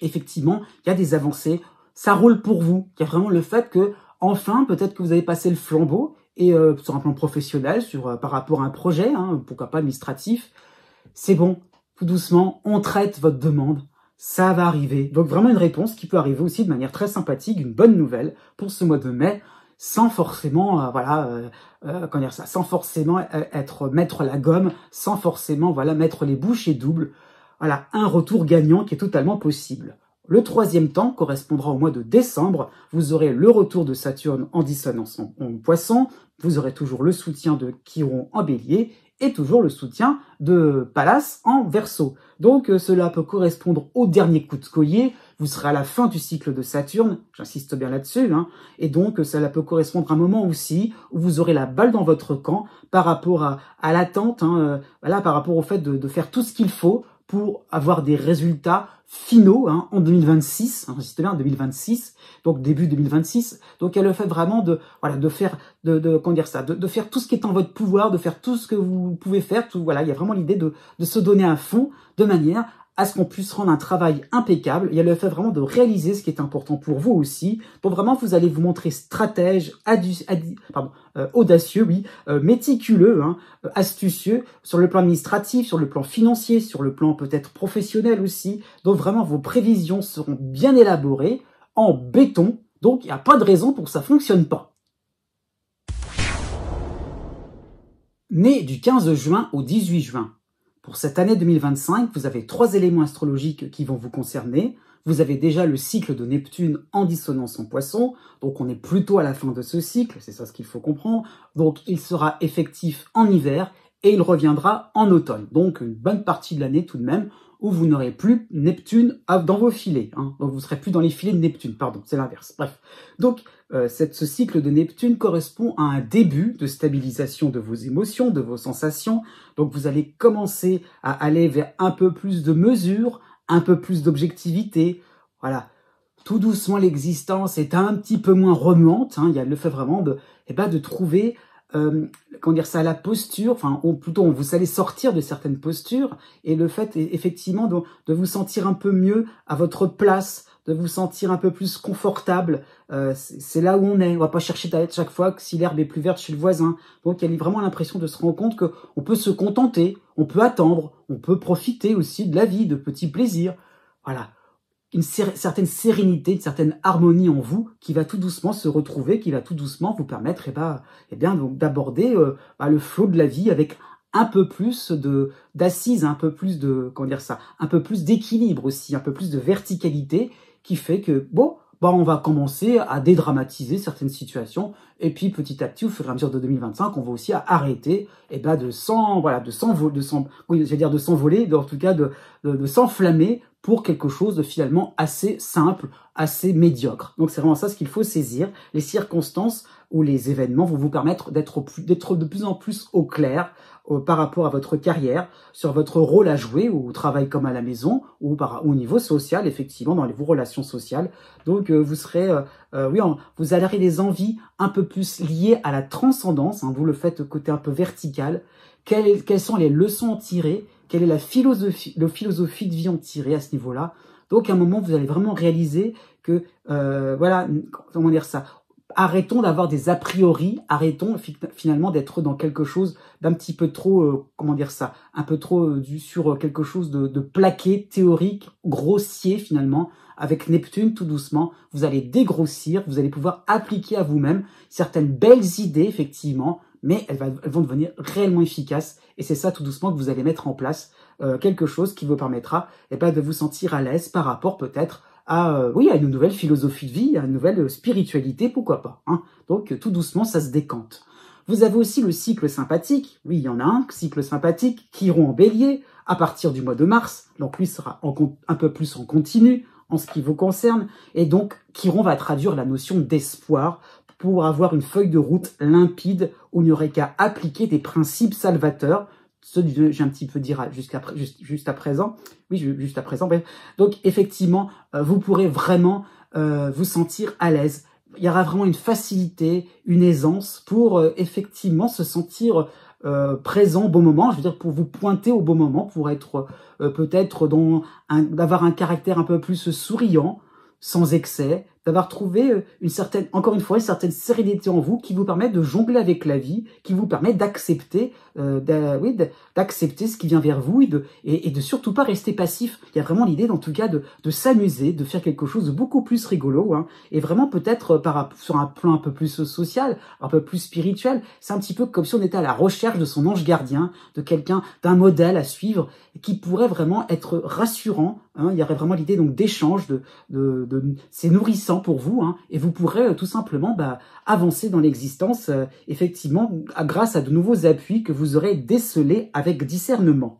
Effectivement, il y a des avancées. Ça roule pour vous. Il y a vraiment le fait que, enfin, peut-être que vous avez passé le flambeau et sur un plan professionnel, par rapport à un projet, hein, pourquoi pas administratif. C'est bon, tout doucement, on traite votre demande. Ça va arriver. Donc vraiment une réponse qui peut arriver aussi de manière très sympathique, une bonne nouvelle pour ce mois de mai, sans forcément, comment dire ça, sans forcément mettre la gomme, sans forcément, mettre les bouchées doubles. Voilà, un retour gagnant qui est totalement possible. Le troisième temps correspondra au mois de décembre. Vous aurez le retour de Saturne en dissonance en Poisson. Vous aurez toujours le soutien de Chiron en Bélier et toujours le soutien de Pallas en Verseau. Donc cela peut correspondre au dernier coup de collier. Vous serez à la fin du cycle de Saturne, j'insiste bien là-dessus, hein, et donc cela peut correspondre à un moment aussi où vous aurez la balle dans votre camp par rapport à l'attente, hein, par rapport au fait de faire tout ce qu'il faut pour avoir des résultats finaux, hein, en 2026, j'insiste bien en 2026, donc début 2026. Donc il y a le fait vraiment de faire tout ce qui est en votre pouvoir, de faire tout ce que vous pouvez faire. Il y a vraiment l'idée de se donner à fond de manière à ce qu'on puisse rendre un travail impeccable. Il y a le fait vraiment de réaliser ce qui est important pour vous aussi. Donc vraiment, vous allez vous montrer stratège, audacieux, oui, méticuleux, hein, astucieux, sur le plan administratif, sur le plan financier, sur le plan peut-être professionnel aussi. Donc vraiment, vos prévisions seront bien élaborées, en béton. Donc il n'y a pas de raison pour que ça fonctionne pas. Né du 15 juin au 18 juin. Pour cette année 2025, vous avez 3 éléments astrologiques qui vont vous concerner. Vous avez déjà le cycle de Neptune en dissonance en Poisson, donc on est plutôt à la fin de ce cycle, c'est ça ce qu'il faut comprendre. Donc il sera effectif en hiver et il reviendra en automne. Donc une bonne partie de l'année tout de même où vous n'aurez plus Neptune dans vos filets, hein. Donc vous ne serez plus dans les filets de Neptune, pardon, c'est l'inverse. Bref, donc ce cycle de Neptune correspond à un début de stabilisation de vos émotions, de vos sensations. Donc vous allez commencer à aller vers un peu plus de mesure, un peu plus d'objectivité. Voilà, tout doucement l'existence est un petit peu moins remuante, hein. Il y a le fait vraiment de trouver la posture, vous allez sortir de certaines postures et le fait effectivement de vous sentir un peu mieux à votre place, de vous sentir un peu plus confortable. C'est là où on est. On va pas chercher à être chaque fois que si l'herbe est plus verte chez le voisin. Donc il y a vraiment l'impression de se rendre compte qu'on peut se contenter, on peut attendre, on peut profiter aussi de la vie, de petits plaisirs. Voilà. Une certaine sérénité, une certaine harmonie en vous qui va tout doucement se retrouver, qui va tout doucement vous permettre d'aborder le flot de la vie avec un peu plus d'assises, un peu plus un peu plus d'équilibre aussi, un peu plus de verticalité qui fait que on va commencer à dédramatiser certaines situations et puis petit à petit au fur et à mesure de 2025 on va aussi arrêter de s'enflammer pour quelque chose de finalement assez simple, assez médiocre. Donc c'est vraiment ça ce qu'il faut saisir. Les circonstances ou les événements vont vous permettre d'être de plus en plus au clair par rapport à votre carrière, sur votre rôle à jouer au travail comme à la maison ou au niveau social, effectivement, dans vos relations sociales. Donc vous serez, vous aurez des envies un peu plus liées à la transcendance, hein, vous le faites côté un peu vertical. Quelles sont les leçons à tirer quelle est la philosophie de vie en tirer à ce niveau-là. Donc, à un moment, vous allez vraiment réaliser que, voilà, comment dire ça, arrêtons d'avoir des a priori, arrêtons finalement d'être dans quelque chose d'un petit peu trop, comment dire ça, un peu trop sur quelque chose de plaqué, théorique, grossier finalement. Avec Neptune, tout doucement, vous allez dégrossir, vous allez pouvoir appliquer à vous-même certaines belles idées, effectivement, mais elles vont devenir réellement efficaces. Et c'est ça, tout doucement, que vous allez mettre en place quelque chose qui vous permettra de vous sentir à l'aise par rapport peut-être à, oui, à une nouvelle philosophie de vie, à une nouvelle spiritualité, pourquoi pas. Hein. Donc, tout doucement, ça se décante. Vous avez aussi le cycle sympathique. Oui, il y en a un, cycle sympathique, Chiron en bélier, à partir du mois de mars. Donc, lui sera un peu plus en continu, en ce qui vous concerne. Et donc, Chiron va traduire la notion d'espoir pour avoir une feuille de route limpide où il n'y aurait qu'à appliquer des principes salvateurs, ceux que j'ai un petit peu dit juste à présent. Oui, juste à présent. Bref. Donc, effectivement, vous pourrez vraiment vous sentir à l'aise. Il y aura vraiment une facilité, une aisance pour effectivement se sentir présent au bon moment, je veux dire pour vous pointer au bon moment, pour être peut-être d'avoir un caractère un peu plus souriant, sans excès, d'avoir trouvé encore une fois, une certaine sérénité en vous qui vous permet de jongler avec la vie, qui vous permet d'accepter d'accepter ce qui vient vers vous et de surtout pas rester passif. Il y a vraiment l'idée, en tout cas, de s'amuser, de faire quelque chose de beaucoup plus rigolo, hein, et vraiment peut-être sur un plan un peu plus social, un peu plus spirituel. C'est un petit peu comme si on était à la recherche de son ange gardien, de quelqu'un, d'un modèle à suivre, qui pourrait vraiment être rassurant. Hein. Il y aurait vraiment l'idée donc d'échange, c'est nourrissant pour vous, hein, et vous pourrez tout simplement avancer dans l'existence, effectivement, grâce à de nouveaux appuis que vous aurez décelés avec discernement.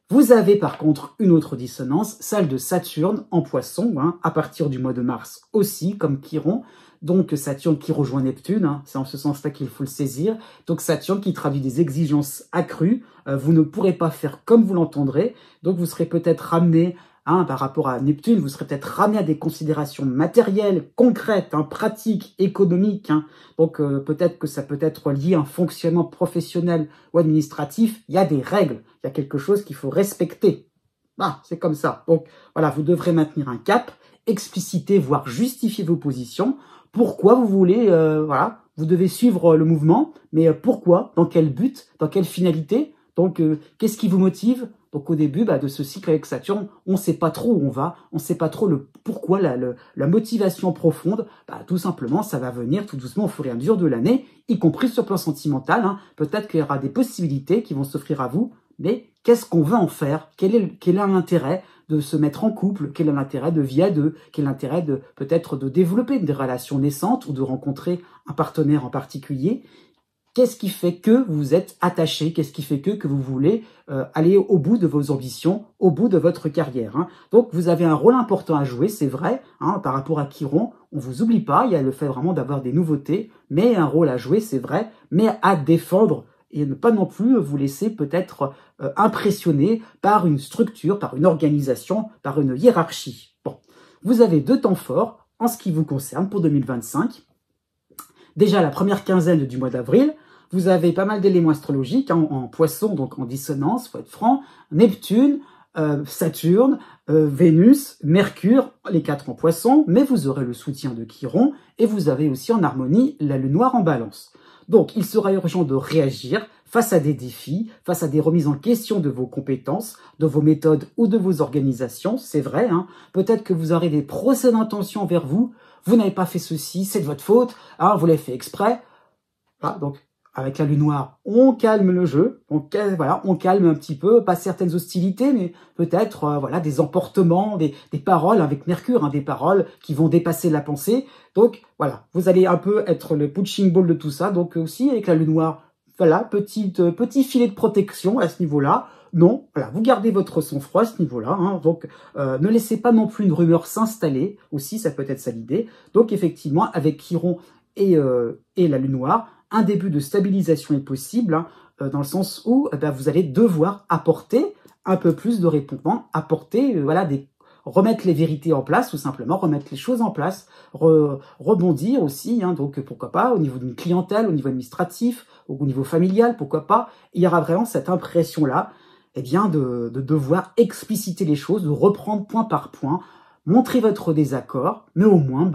Vous avez par contre une autre dissonance, celle de Saturne en Poisson, hein, à partir du mois de mars aussi, comme Chiron. Donc Saturne qui rejoint Neptune, hein, c'est en ce sens-là qu'il faut le saisir. Donc Saturne qui traduit des exigences accrues, vous ne pourrez pas faire comme vous l'entendrez, donc vous serez peut-être ramené, hein, par rapport à Neptune, vous serez peut-être ramené à des considérations matérielles, concrètes, hein, pratiques, économiques. Hein. Donc peut-être que ça peut être lié à un fonctionnement professionnel ou administratif. Il y a des règles, il y a quelque chose qu'il faut respecter. Ah, c'est comme ça. Donc voilà, vous devrez maintenir un cap, expliciter, voire justifier vos positions. Pourquoi vous voulez, voilà, vous devez suivre le mouvement, mais pourquoi, dans quel but, dans quelle finalité. Donc, qu'est-ce qui vous motive? Donc, au début de ce cycle avec Saturne, on ne sait pas trop où on va, on ne sait pas trop le pourquoi, la motivation profonde. Tout simplement, ça va venir tout doucement au fur et à mesure de l'année, y compris sur le plan sentimental. Hein. Peut-être qu'il y aura des possibilités qui vont s'offrir à vous, mais qu'est-ce qu'on veut en faire? Quel est l'intérêt de se mettre en couple? Quel est l'intérêt de vie à deux? Quel est l'intérêt peut-être de développer des relations naissantes ou de rencontrer un partenaire en particulier? Qu'est-ce qui fait que vous êtes attaché? Qu'est-ce qui fait que vous voulez aller au bout de vos ambitions, au bout de votre carrière, hein? Donc, vous avez un rôle important à jouer, c'est vrai, hein, par rapport à Chiron. On vous oublie pas, il y a le fait vraiment d'avoir des nouveautés, mais un rôle à jouer, c'est vrai, mais à défendre et ne pas non plus vous laisser peut-être impressionner par une structure, par une organisation, par une hiérarchie. Bon, vous avez 2 temps forts en ce qui vous concerne pour 2025. Déjà, la première quinzaine du mois d'avril, vous avez pas mal d'éléments astrologiques en Poisson, donc en dissonance, faut être franc, Neptune, Saturne, Vénus, Mercure, les 4 en Poisson, mais vous aurez le soutien de Chiron, et vous avez aussi en harmonie la Lune noire en Balance. Donc, il sera urgent de réagir face à des défis, face à des remises en question de vos compétences, de vos méthodes ou de vos organisations, c'est vrai, hein. Peut-être que vous aurez des procès d'intention envers vous, vous n'avez pas fait ceci, c'est de votre faute, hein, vous l'avez fait exprès. Voilà, donc, avec la Lune noire, on calme le jeu, on calme un petit peu, pas certaines hostilités, mais peut-être voilà, des emportements, des paroles avec Mercure, hein, des paroles qui vont dépasser la pensée. Donc voilà, vous allez un peu être le punching ball de tout ça. Donc aussi avec la Lune noire, voilà, petit filet de protection à ce niveau-là. Non, voilà, vous gardez votre sang-froid à ce niveau-là. Hein, donc ne laissez pas non plus une rumeur s'installer. Aussi, ça peut être ça l'idée. Donc effectivement, avec Chiron et la Lune noire, un début de stabilisation est possible, hein, dans le sens où vous allez devoir apporter un peu plus de répondants, apporter, remettre les vérités en place, tout simplement, remettre les choses en place, rebondir aussi, hein, donc pourquoi pas, au niveau d'une clientèle, au niveau administratif, au niveau familial, pourquoi pas. Il y aura vraiment cette impression-là. eh bien, de devoir expliciter les choses, de reprendre point par point, montrer votre désaccord, mais au moins,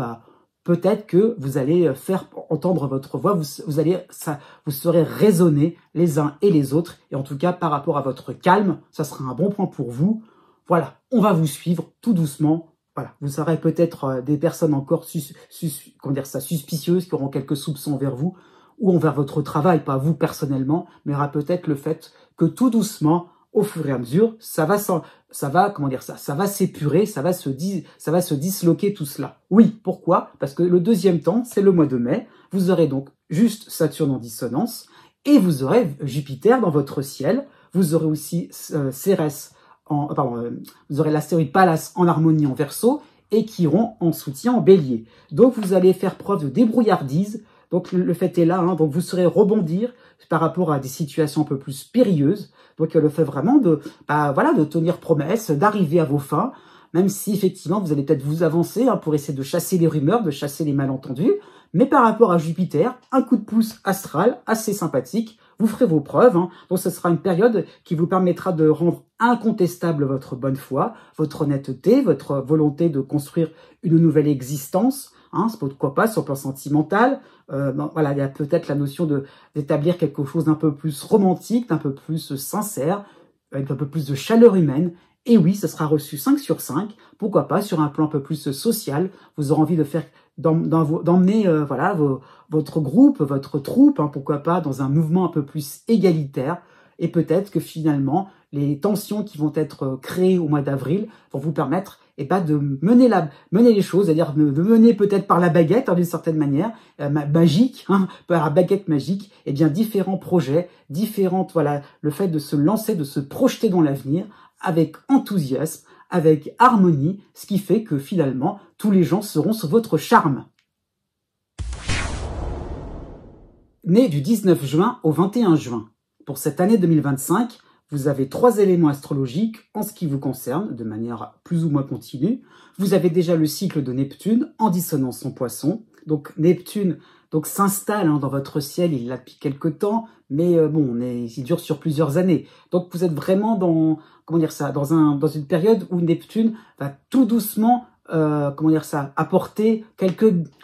peut-être que vous allez faire entendre votre voix, vous serez raisonnés les uns et les autres, et en tout cas, par rapport à votre calme, ça sera un bon point pour vous. Voilà, on va vous suivre tout doucement. Voilà, vous serez peut-être des personnes encore suspicieuses qui auront quelques soupçons envers vous ou envers votre travail, pas vous personnellement, mais il y aura peut-être le fait que tout doucement, au fur et à mesure, ça va s'épurer, ça va se disloquer tout cela. Oui, pourquoi? Parce que le deuxième temps, c'est le mois de mai. Vous aurez donc juste Saturne en dissonance et vous aurez Jupiter dans votre ciel. Vous aurez aussi Cérès vous aurez l'astéroïde Pallas en harmonie en Verseau et Chiron en soutien en Bélier. Donc vous allez faire preuve de débrouillardise. Donc le fait est là, donc vous saurez rebondir par rapport à des situations un peu plus périlleuses. Donc le fait vraiment de tenir promesse, d'arriver à vos fins, même si effectivement vous allez peut-être vous avancer pour essayer de chasser les rumeurs, de chasser les malentendus. Mais par rapport à Jupiter, un coup de pouce astral assez sympathique, vous ferez vos preuves. Donc ce sera une période qui vous permettra de rendre incontestable votre bonne foi, votre honnêteté, votre volonté de construire une nouvelle existence. Pourquoi pas sur le plan sentimental. Il y a peut-être la notion d'établir quelque chose d'un peu plus romantique, d'un peu plus sincère, avec un peu plus de chaleur humaine. Et oui, ça sera reçu 5 sur 5. Pourquoi pas sur un plan un peu plus social. Vous aurez envie d'emmener votre groupe, votre troupe, pourquoi pas dans un mouvement un peu plus égalitaire. Et peut-être que finalement, les tensions qui vont être créées au mois d'avril vont vous permettre de mener les choses, c'est-à-dire de mener peut-être par la baguette, d'une certaine manière, magique, par la baguette magique, différents projets, le fait de se lancer, de se projeter dans l'avenir avec enthousiasme, avec harmonie, ce qui fait que finalement, tous les gens seront sous votre charme. Né du 19 juin au 21 juin. Pour cette année 2025, vous avez 3 éléments astrologiques en ce qui vous concerne, de manière plus ou moins continue. Vous avez déjà le cycle de Neptune en dissonance en Poisson. Donc Neptune s'installe dans votre ciel, il est là depuis quelques temps, mais il dure sur plusieurs années. Donc vous êtes vraiment dans une période où Neptune va tout doucement apporter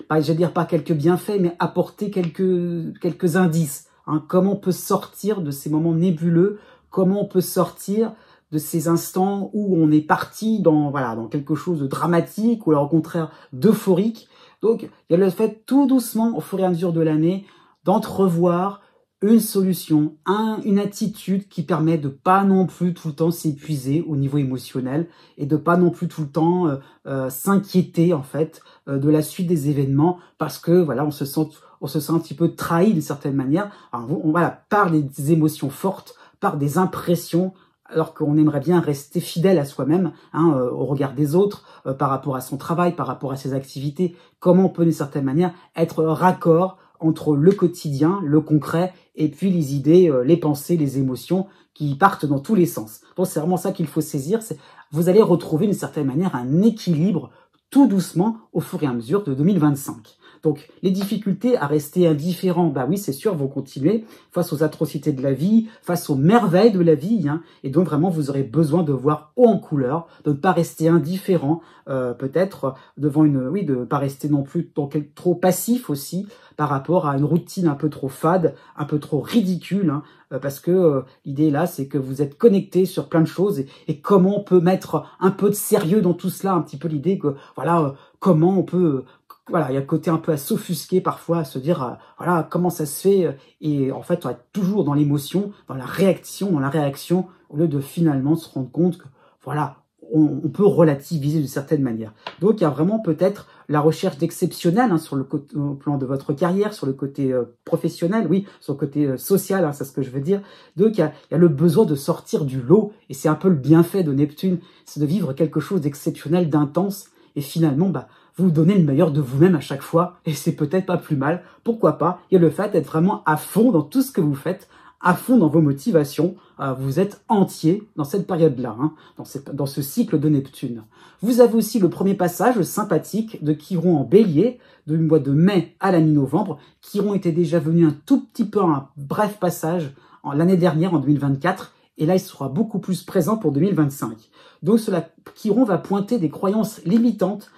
pas quelques bienfaits, mais apporter quelques indices. Comment on peut sortir de ces moments nébuleux, comment on peut sortir de ces instants où on est parti dans quelque chose de dramatique ou alors au contraire d'euphorique. Donc il y a le fait tout doucement au fur et à mesure de l'année d'entrevoir une solution, une attitude qui permet de pas non plus tout le temps s'épuiser au niveau émotionnel et de pas non plus tout le temps s'inquiéter de la suite des événements parce que on se sent un petit peu trahi d'une certaine manière. Par des émotions fortes, par des impressions, alors qu'on aimerait bien rester fidèle à soi-même, au regard des autres, par rapport à son travail, par rapport à ses activités. Comment on peut d'une certaine manière être raccord entre le quotidien, le concret, et puis les idées, les pensées, les émotions qui partent dans tous les sens. Donc c'est vraiment ça qu'il faut saisir, vous allez retrouver d'une certaine manière un équilibre tout doucement au fur et à mesure de 2025. Donc, les difficultés à rester indifférent, oui, c'est sûr, vont continuer face aux atrocités de la vie, face aux merveilles de la vie, et donc vraiment, vous aurez besoin de voir haut en couleur, de ne pas rester indifférent, peut-être devant de pas rester non plus trop passif aussi, par rapport à une routine un peu trop fade, un peu trop ridicule, parce que l'idée là, c'est que vous êtes connecté sur plein de choses, et comment on peut mettre un peu de sérieux dans tout cela, un petit peu l'idée que, comment on peut... il y a le côté un peu à s'offusquer parfois, à se dire, comment ça se fait, et en fait, on est toujours dans l'émotion, dans la réaction, au lieu de finalement se rendre compte que, on peut relativiser d'une certaine manière. Donc, il y a vraiment peut-être la recherche d'exceptionnel sur le plan de votre carrière, sur le côté professionnel, oui, sur le côté social, c'est ce que je veux dire. Donc, il y a le besoin de sortir du lot, et c'est un peu le bienfait de Neptune, c'est de vivre quelque chose d'exceptionnel, d'intense, et finalement, vous donnez le meilleur de vous-même à chaque fois, et c'est peut-être pas plus mal. Pourquoi pas? Il y a le fait d'être vraiment à fond dans tout ce que vous faites, à fond dans vos motivations, vous êtes entier dans cette période-là, dans ce cycle de Neptune. Vous avez aussi le premier passage sympathique de Chiron en Bélier, du mois de mai à la mi-novembre. Chiron était déjà venu un tout petit peu, un bref passage l'année dernière, en 2024, et là il sera beaucoup plus présent pour 2025. Donc Chiron va pointer des croyances limitantes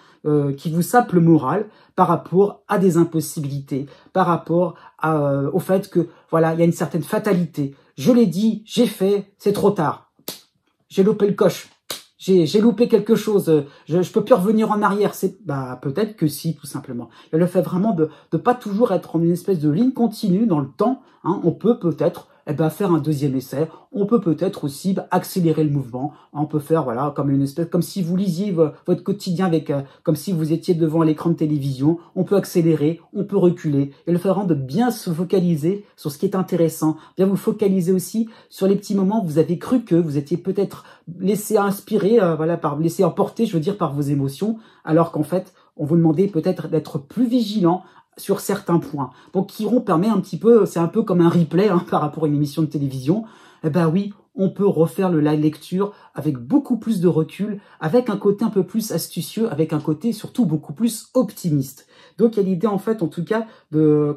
qui vous sapent le moral par rapport à des impossibilités, par rapport au fait que voilà, il y a une certaine fatalité. Je l'ai dit, j'ai fait, c'est trop tard. J'ai loupé le coche. J'ai loupé quelque chose, je peux plus revenir en arrière. Peut-être que si, tout simplement. Il y a le fait vraiment de pas toujours être en une espèce de ligne continue dans le temps. Hein. On peut peut-être faire un deuxième essai. On peut peut-être aussi accélérer le mouvement. On peut faire voilà comme si vous lisiez votre quotidien comme si vous étiez devant l'écran de télévision. On peut accélérer, on peut reculer. Et le fait vraiment de bien se focaliser sur ce qui est intéressant. Bien vous focaliser aussi sur les petits moments où vous avez cru que vous étiez peut-être laissé inspirer, laissé emporter, je veux dire, par vos émotions, alors qu'en fait, on vous demandait peut-être d'être plus vigilant sur certains points. Donc Chiron permet un petit peu, c'est un peu comme un replay par rapport à une émission de télévision. Oui, on peut refaire la lecture avec beaucoup plus de recul, avec un côté un peu plus astucieux, avec un côté surtout beaucoup plus optimiste. Donc il y a l'idée en fait, en tout cas, de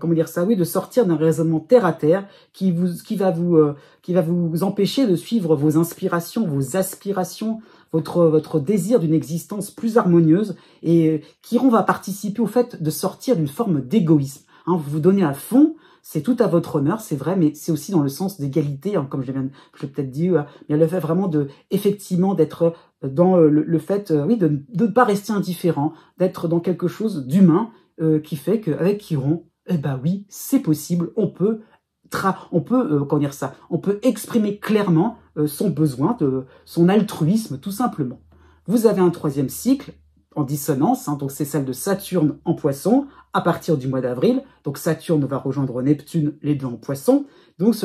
sortir d'un raisonnement terre à terre qui va vous empêcher de suivre vos inspirations, vos aspirations, votre désir d'une existence plus harmonieuse, et Chiron va participer au fait de sortir d'une forme d'égoïsme. Vous vous donnez à fond, c'est tout à votre honneur, c'est vrai, mais c'est aussi dans le sens d'égalité, comme je l'ai peut-être dit, il y a le fait vraiment effectivement d'être dans le fait, de ne pas rester indifférent, d'être dans quelque chose d'humain, qui fait qu'avec Chiron, oui, c'est possible, on peut exprimer clairement son besoin, son altruisme, tout simplement. Vous avez un troisième cycle en dissonance, donc c'est celle de Saturne en Poisson, à partir du mois d'avril. Donc Saturne va rejoindre Neptune, les deux en Poisson. Donc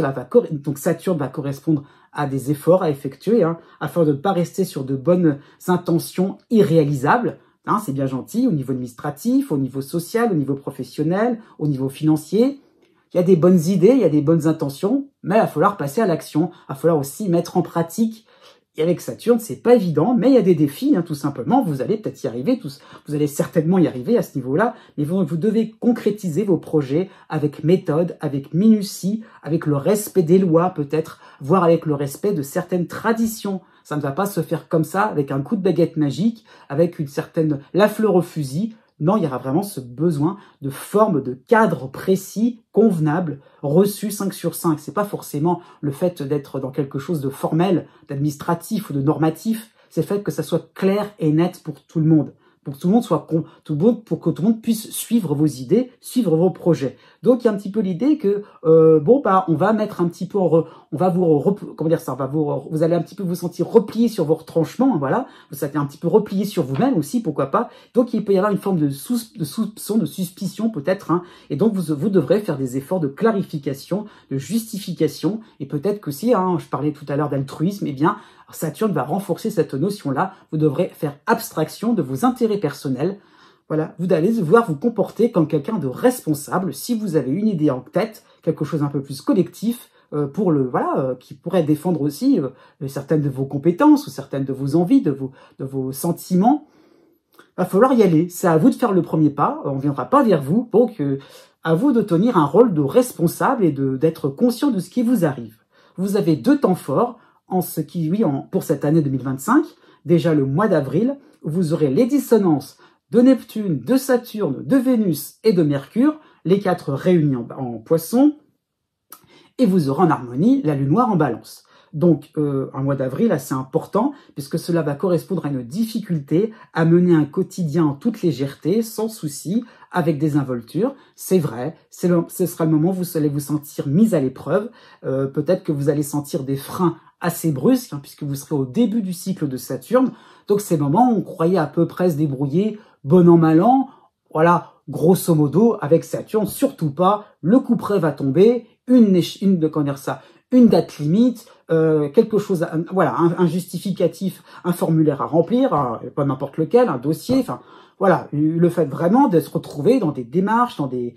Saturne va correspondre à des efforts à effectuer, afin de ne pas rester sur de bonnes intentions irréalisables. C'est bien gentil au niveau administratif, au niveau social, au niveau professionnel, au niveau financier. Il y a des bonnes idées, il y a des bonnes intentions, mais il va falloir passer à l'action. Il va falloir aussi mettre en pratique. Et avec Saturne, c'est pas évident, mais il y a des défis, tout simplement. Vous allez peut-être y arriver, vous allez certainement y arriver à ce niveau-là, mais vous devez concrétiser vos projets avec méthode, avec minutie, avec le respect des lois peut-être, voire avec le respect de certaines traditions. Ça ne va pas se faire comme ça, avec un coup de baguette magique, avec la fleur au fusil. Non, il y aura vraiment ce besoin de forme, de cadre précis, convenable, reçu 5 sur 5. C'est pas forcément le fait d'être dans quelque chose de formel, d'administratif ou de normatif. C'est le fait que ça soit clair et net pour tout le monde. Pour que tout le monde pour que tout le monde puisse suivre vos idées, suivre vos projets. Donc il y a un petit peu l'idée que on va mettre un petit peu vous allez un petit peu vous sentir replié sur vos retranchements, voilà, vous allez un petit peu replié sur vous-même aussi, pourquoi pas. Donc il peut y avoir une forme de soupçon, de suspicion peut-être, et donc vous devrez faire des efforts de clarification, de justification, et peut-être que si, je parlais tout à l'heure d'altruisme, Saturne va renforcer cette notion-là. Vous devrez faire abstraction de vos intérêts personnels. Voilà, vous allez devoir vous comporter comme quelqu'un de responsable. Si vous avez une idée en tête, quelque chose un peu plus collectif, qui pourrait défendre aussi certaines de vos compétences ou certaines de vos envies, de vos sentiments, va falloir y aller. C'est à vous de faire le premier pas. On ne viendra pas vers vous. Donc, à vous de tenir un rôle de responsable et d'être conscient de ce qui vous arrive. Vous avez 2 temps forts. Pour cette année 2025, déjà le mois d'avril, vous aurez les dissonances de Neptune, de Saturne, de Vénus et de Mercure, les 4 réunis en Poisson, et vous aurez en harmonie la Lune noire en Balance. Donc, un mois d'avril assez important, puisque cela va correspondre à une difficulté à mener un quotidien en toute légèreté, sans souci, avec des involtures. C'est vrai, ce sera le moment où vous allez vous sentir mis à l'épreuve. Peut-être que vous allez sentir des freins assez brusques, puisque vous serez au début du cycle de Saturne. Donc, ces moments où on croyait à peu près se débrouiller, bon an, mal an. Voilà, grosso modo, avec Saturne, surtout pas, le couperet va tomber, une date limite, quelque chose, un justificatif, un formulaire à remplir, pas n'importe lequel, un dossier, voilà, le fait vraiment de se retrouver dans des démarches, dans des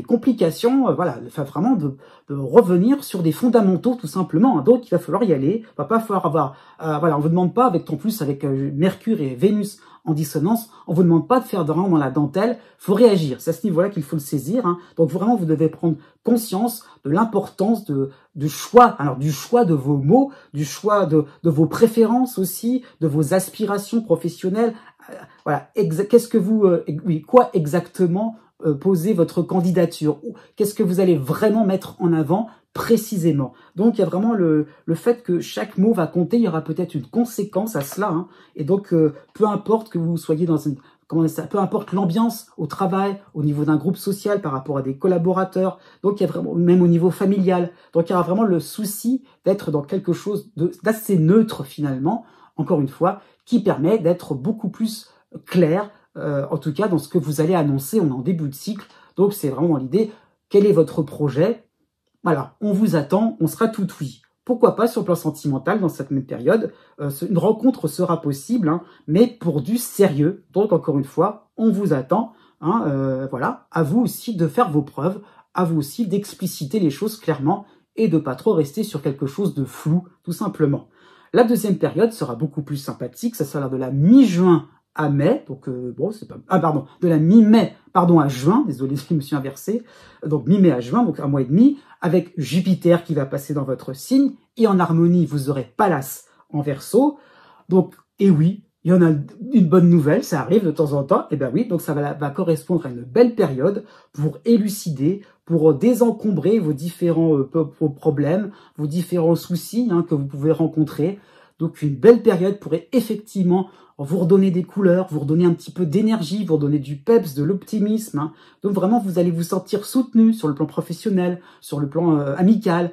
complications, voilà, le fait vraiment de revenir sur des fondamentaux tout simplement, hein. Donc il va falloir y aller, il va pas falloir avoir, voilà, on vous demande pas avec en plus avec Mercure et Vénus en dissonance, on vous demande pas de faire vraiment dans la dentelle, faut réagir, c'est à ce niveau-là qu'il faut le saisir, hein. Donc vraiment vous devez prendre conscience de l'importance du choix, alors du choix de vos mots, du choix de vos préférences aussi, de vos aspirations professionnelles. Voilà, qu'est-ce que vous, oui, quoi exactement poser votre candidature? Qu'est-ce que vous allez vraiment mettre en avant précisément? Donc il y a vraiment le fait que chaque mot va compter, il y aura peut-être une conséquence à cela, hein. Et donc peu importe que vous soyez dans une, comment ça, peu importe l'ambiance au travail, au niveau d'un groupe social par rapport à des collaborateurs, donc il y a vraiment, même au niveau familial, donc il y aura vraiment le souci d'être dans quelque chose d'assez neutre finalement, encore une fois, qui permet d'être beaucoup plus clair, en tout cas dans ce que vous allez annoncer, on est en début de cycle, donc c'est vraiment l'idée, quel est votre projet? Voilà, on vous attend, on sera tout oui. Pourquoi pas sur le plan sentimental dans cette même période, une rencontre sera possible, hein, mais pour du sérieux, donc encore une fois, on vous attend, hein, voilà, à vous aussi de faire vos preuves, à vous aussi d'expliciter les choses clairement et de pas trop rester sur quelque chose de flou, tout simplement. La deuxième période sera beaucoup plus sympathique, ça sera de la mi-juin à mai, donc bon, c'est pas... Ah pardon, de la mi-mai, pardon, à juin, désolé, je me suis inversé, donc mi-mai à juin, donc un mois et demi, avec Jupiter qui va passer dans votre signe, et en harmonie, vous aurez Pallas en Verseau, donc, et oui, il y en a une bonne nouvelle, ça arrive de temps en temps, et ben oui, donc ça va correspondre à une belle période pour élucider, pour désencombrer vos différents vos problèmes, vos différents soucis, hein, que vous pouvez rencontrer. Donc une belle période pourrait effectivement vous redonner des couleurs, vous redonner un petit peu d'énergie, vous redonner du peps, de l'optimisme, hein. Donc vraiment, vous allez vous sentir soutenu sur le plan professionnel, sur le plan amical.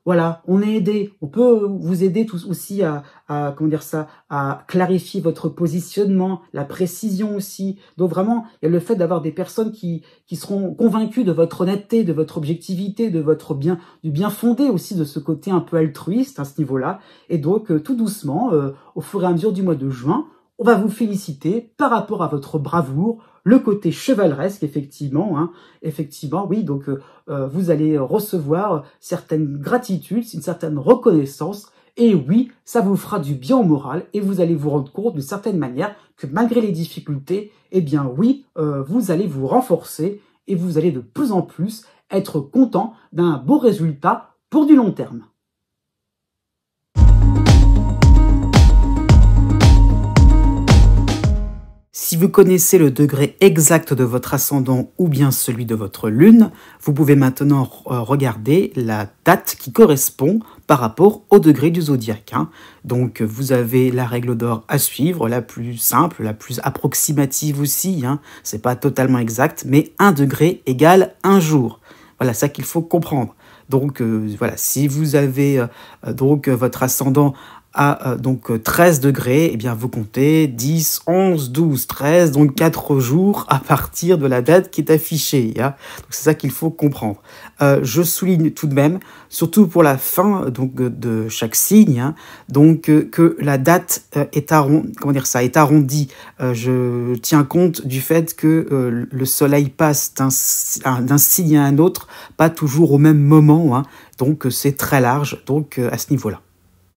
Voilà, on est aidé. On peut vous aider tous aussi à comment dire ça, à clarifier votre positionnement, la précision aussi. Donc vraiment, il y a le fait d'avoir des personnes qui seront convaincues de votre honnêteté, de votre objectivité, de votre du bien fondé aussi, de ce côté un peu altruiste à ce niveau-là. Et donc, tout doucement, au fur et à mesure du mois de juin, on va vous féliciter par rapport à votre bravoure, le côté chevaleresque, effectivement, hein, effectivement, oui, donc vous allez recevoir certaines gratitudes, une certaine reconnaissance, et oui, ça vous fera du bien au moral, et vous allez vous rendre compte d'une certaine manière que malgré les difficultés, eh bien oui, vous allez vous renforcer, et vous allez de plus en plus être content d'un beau résultat pour du long terme. Si vous connaissez le degré exact de votre ascendant ou bien celui de votre lune, vous pouvez maintenant regarder la date qui correspond par rapport au degré du zodiaque, hein. Donc vous avez la règle d'or à suivre, la plus simple, la plus approximative aussi, hein. C'est pas totalement exact, mais 1 degré égale 1 jour. Voilà, ça qu'il faut comprendre. Donc voilà, si vous avez donc votre ascendant à donc 13 degrés, eh bien vous comptez 10, 11, 12, 13, donc 4 jours à partir de la date qui est affichée, hein. Donc c'est ça qu'il faut comprendre. Je souligne tout de même, surtout pour la fin donc de chaque signe, hein, donc que la date est arrondie. Je tiens compte du fait que le soleil passe d'un signe à un autre, pas toujours au même moment, hein, donc c'est très large donc à ce niveau-là.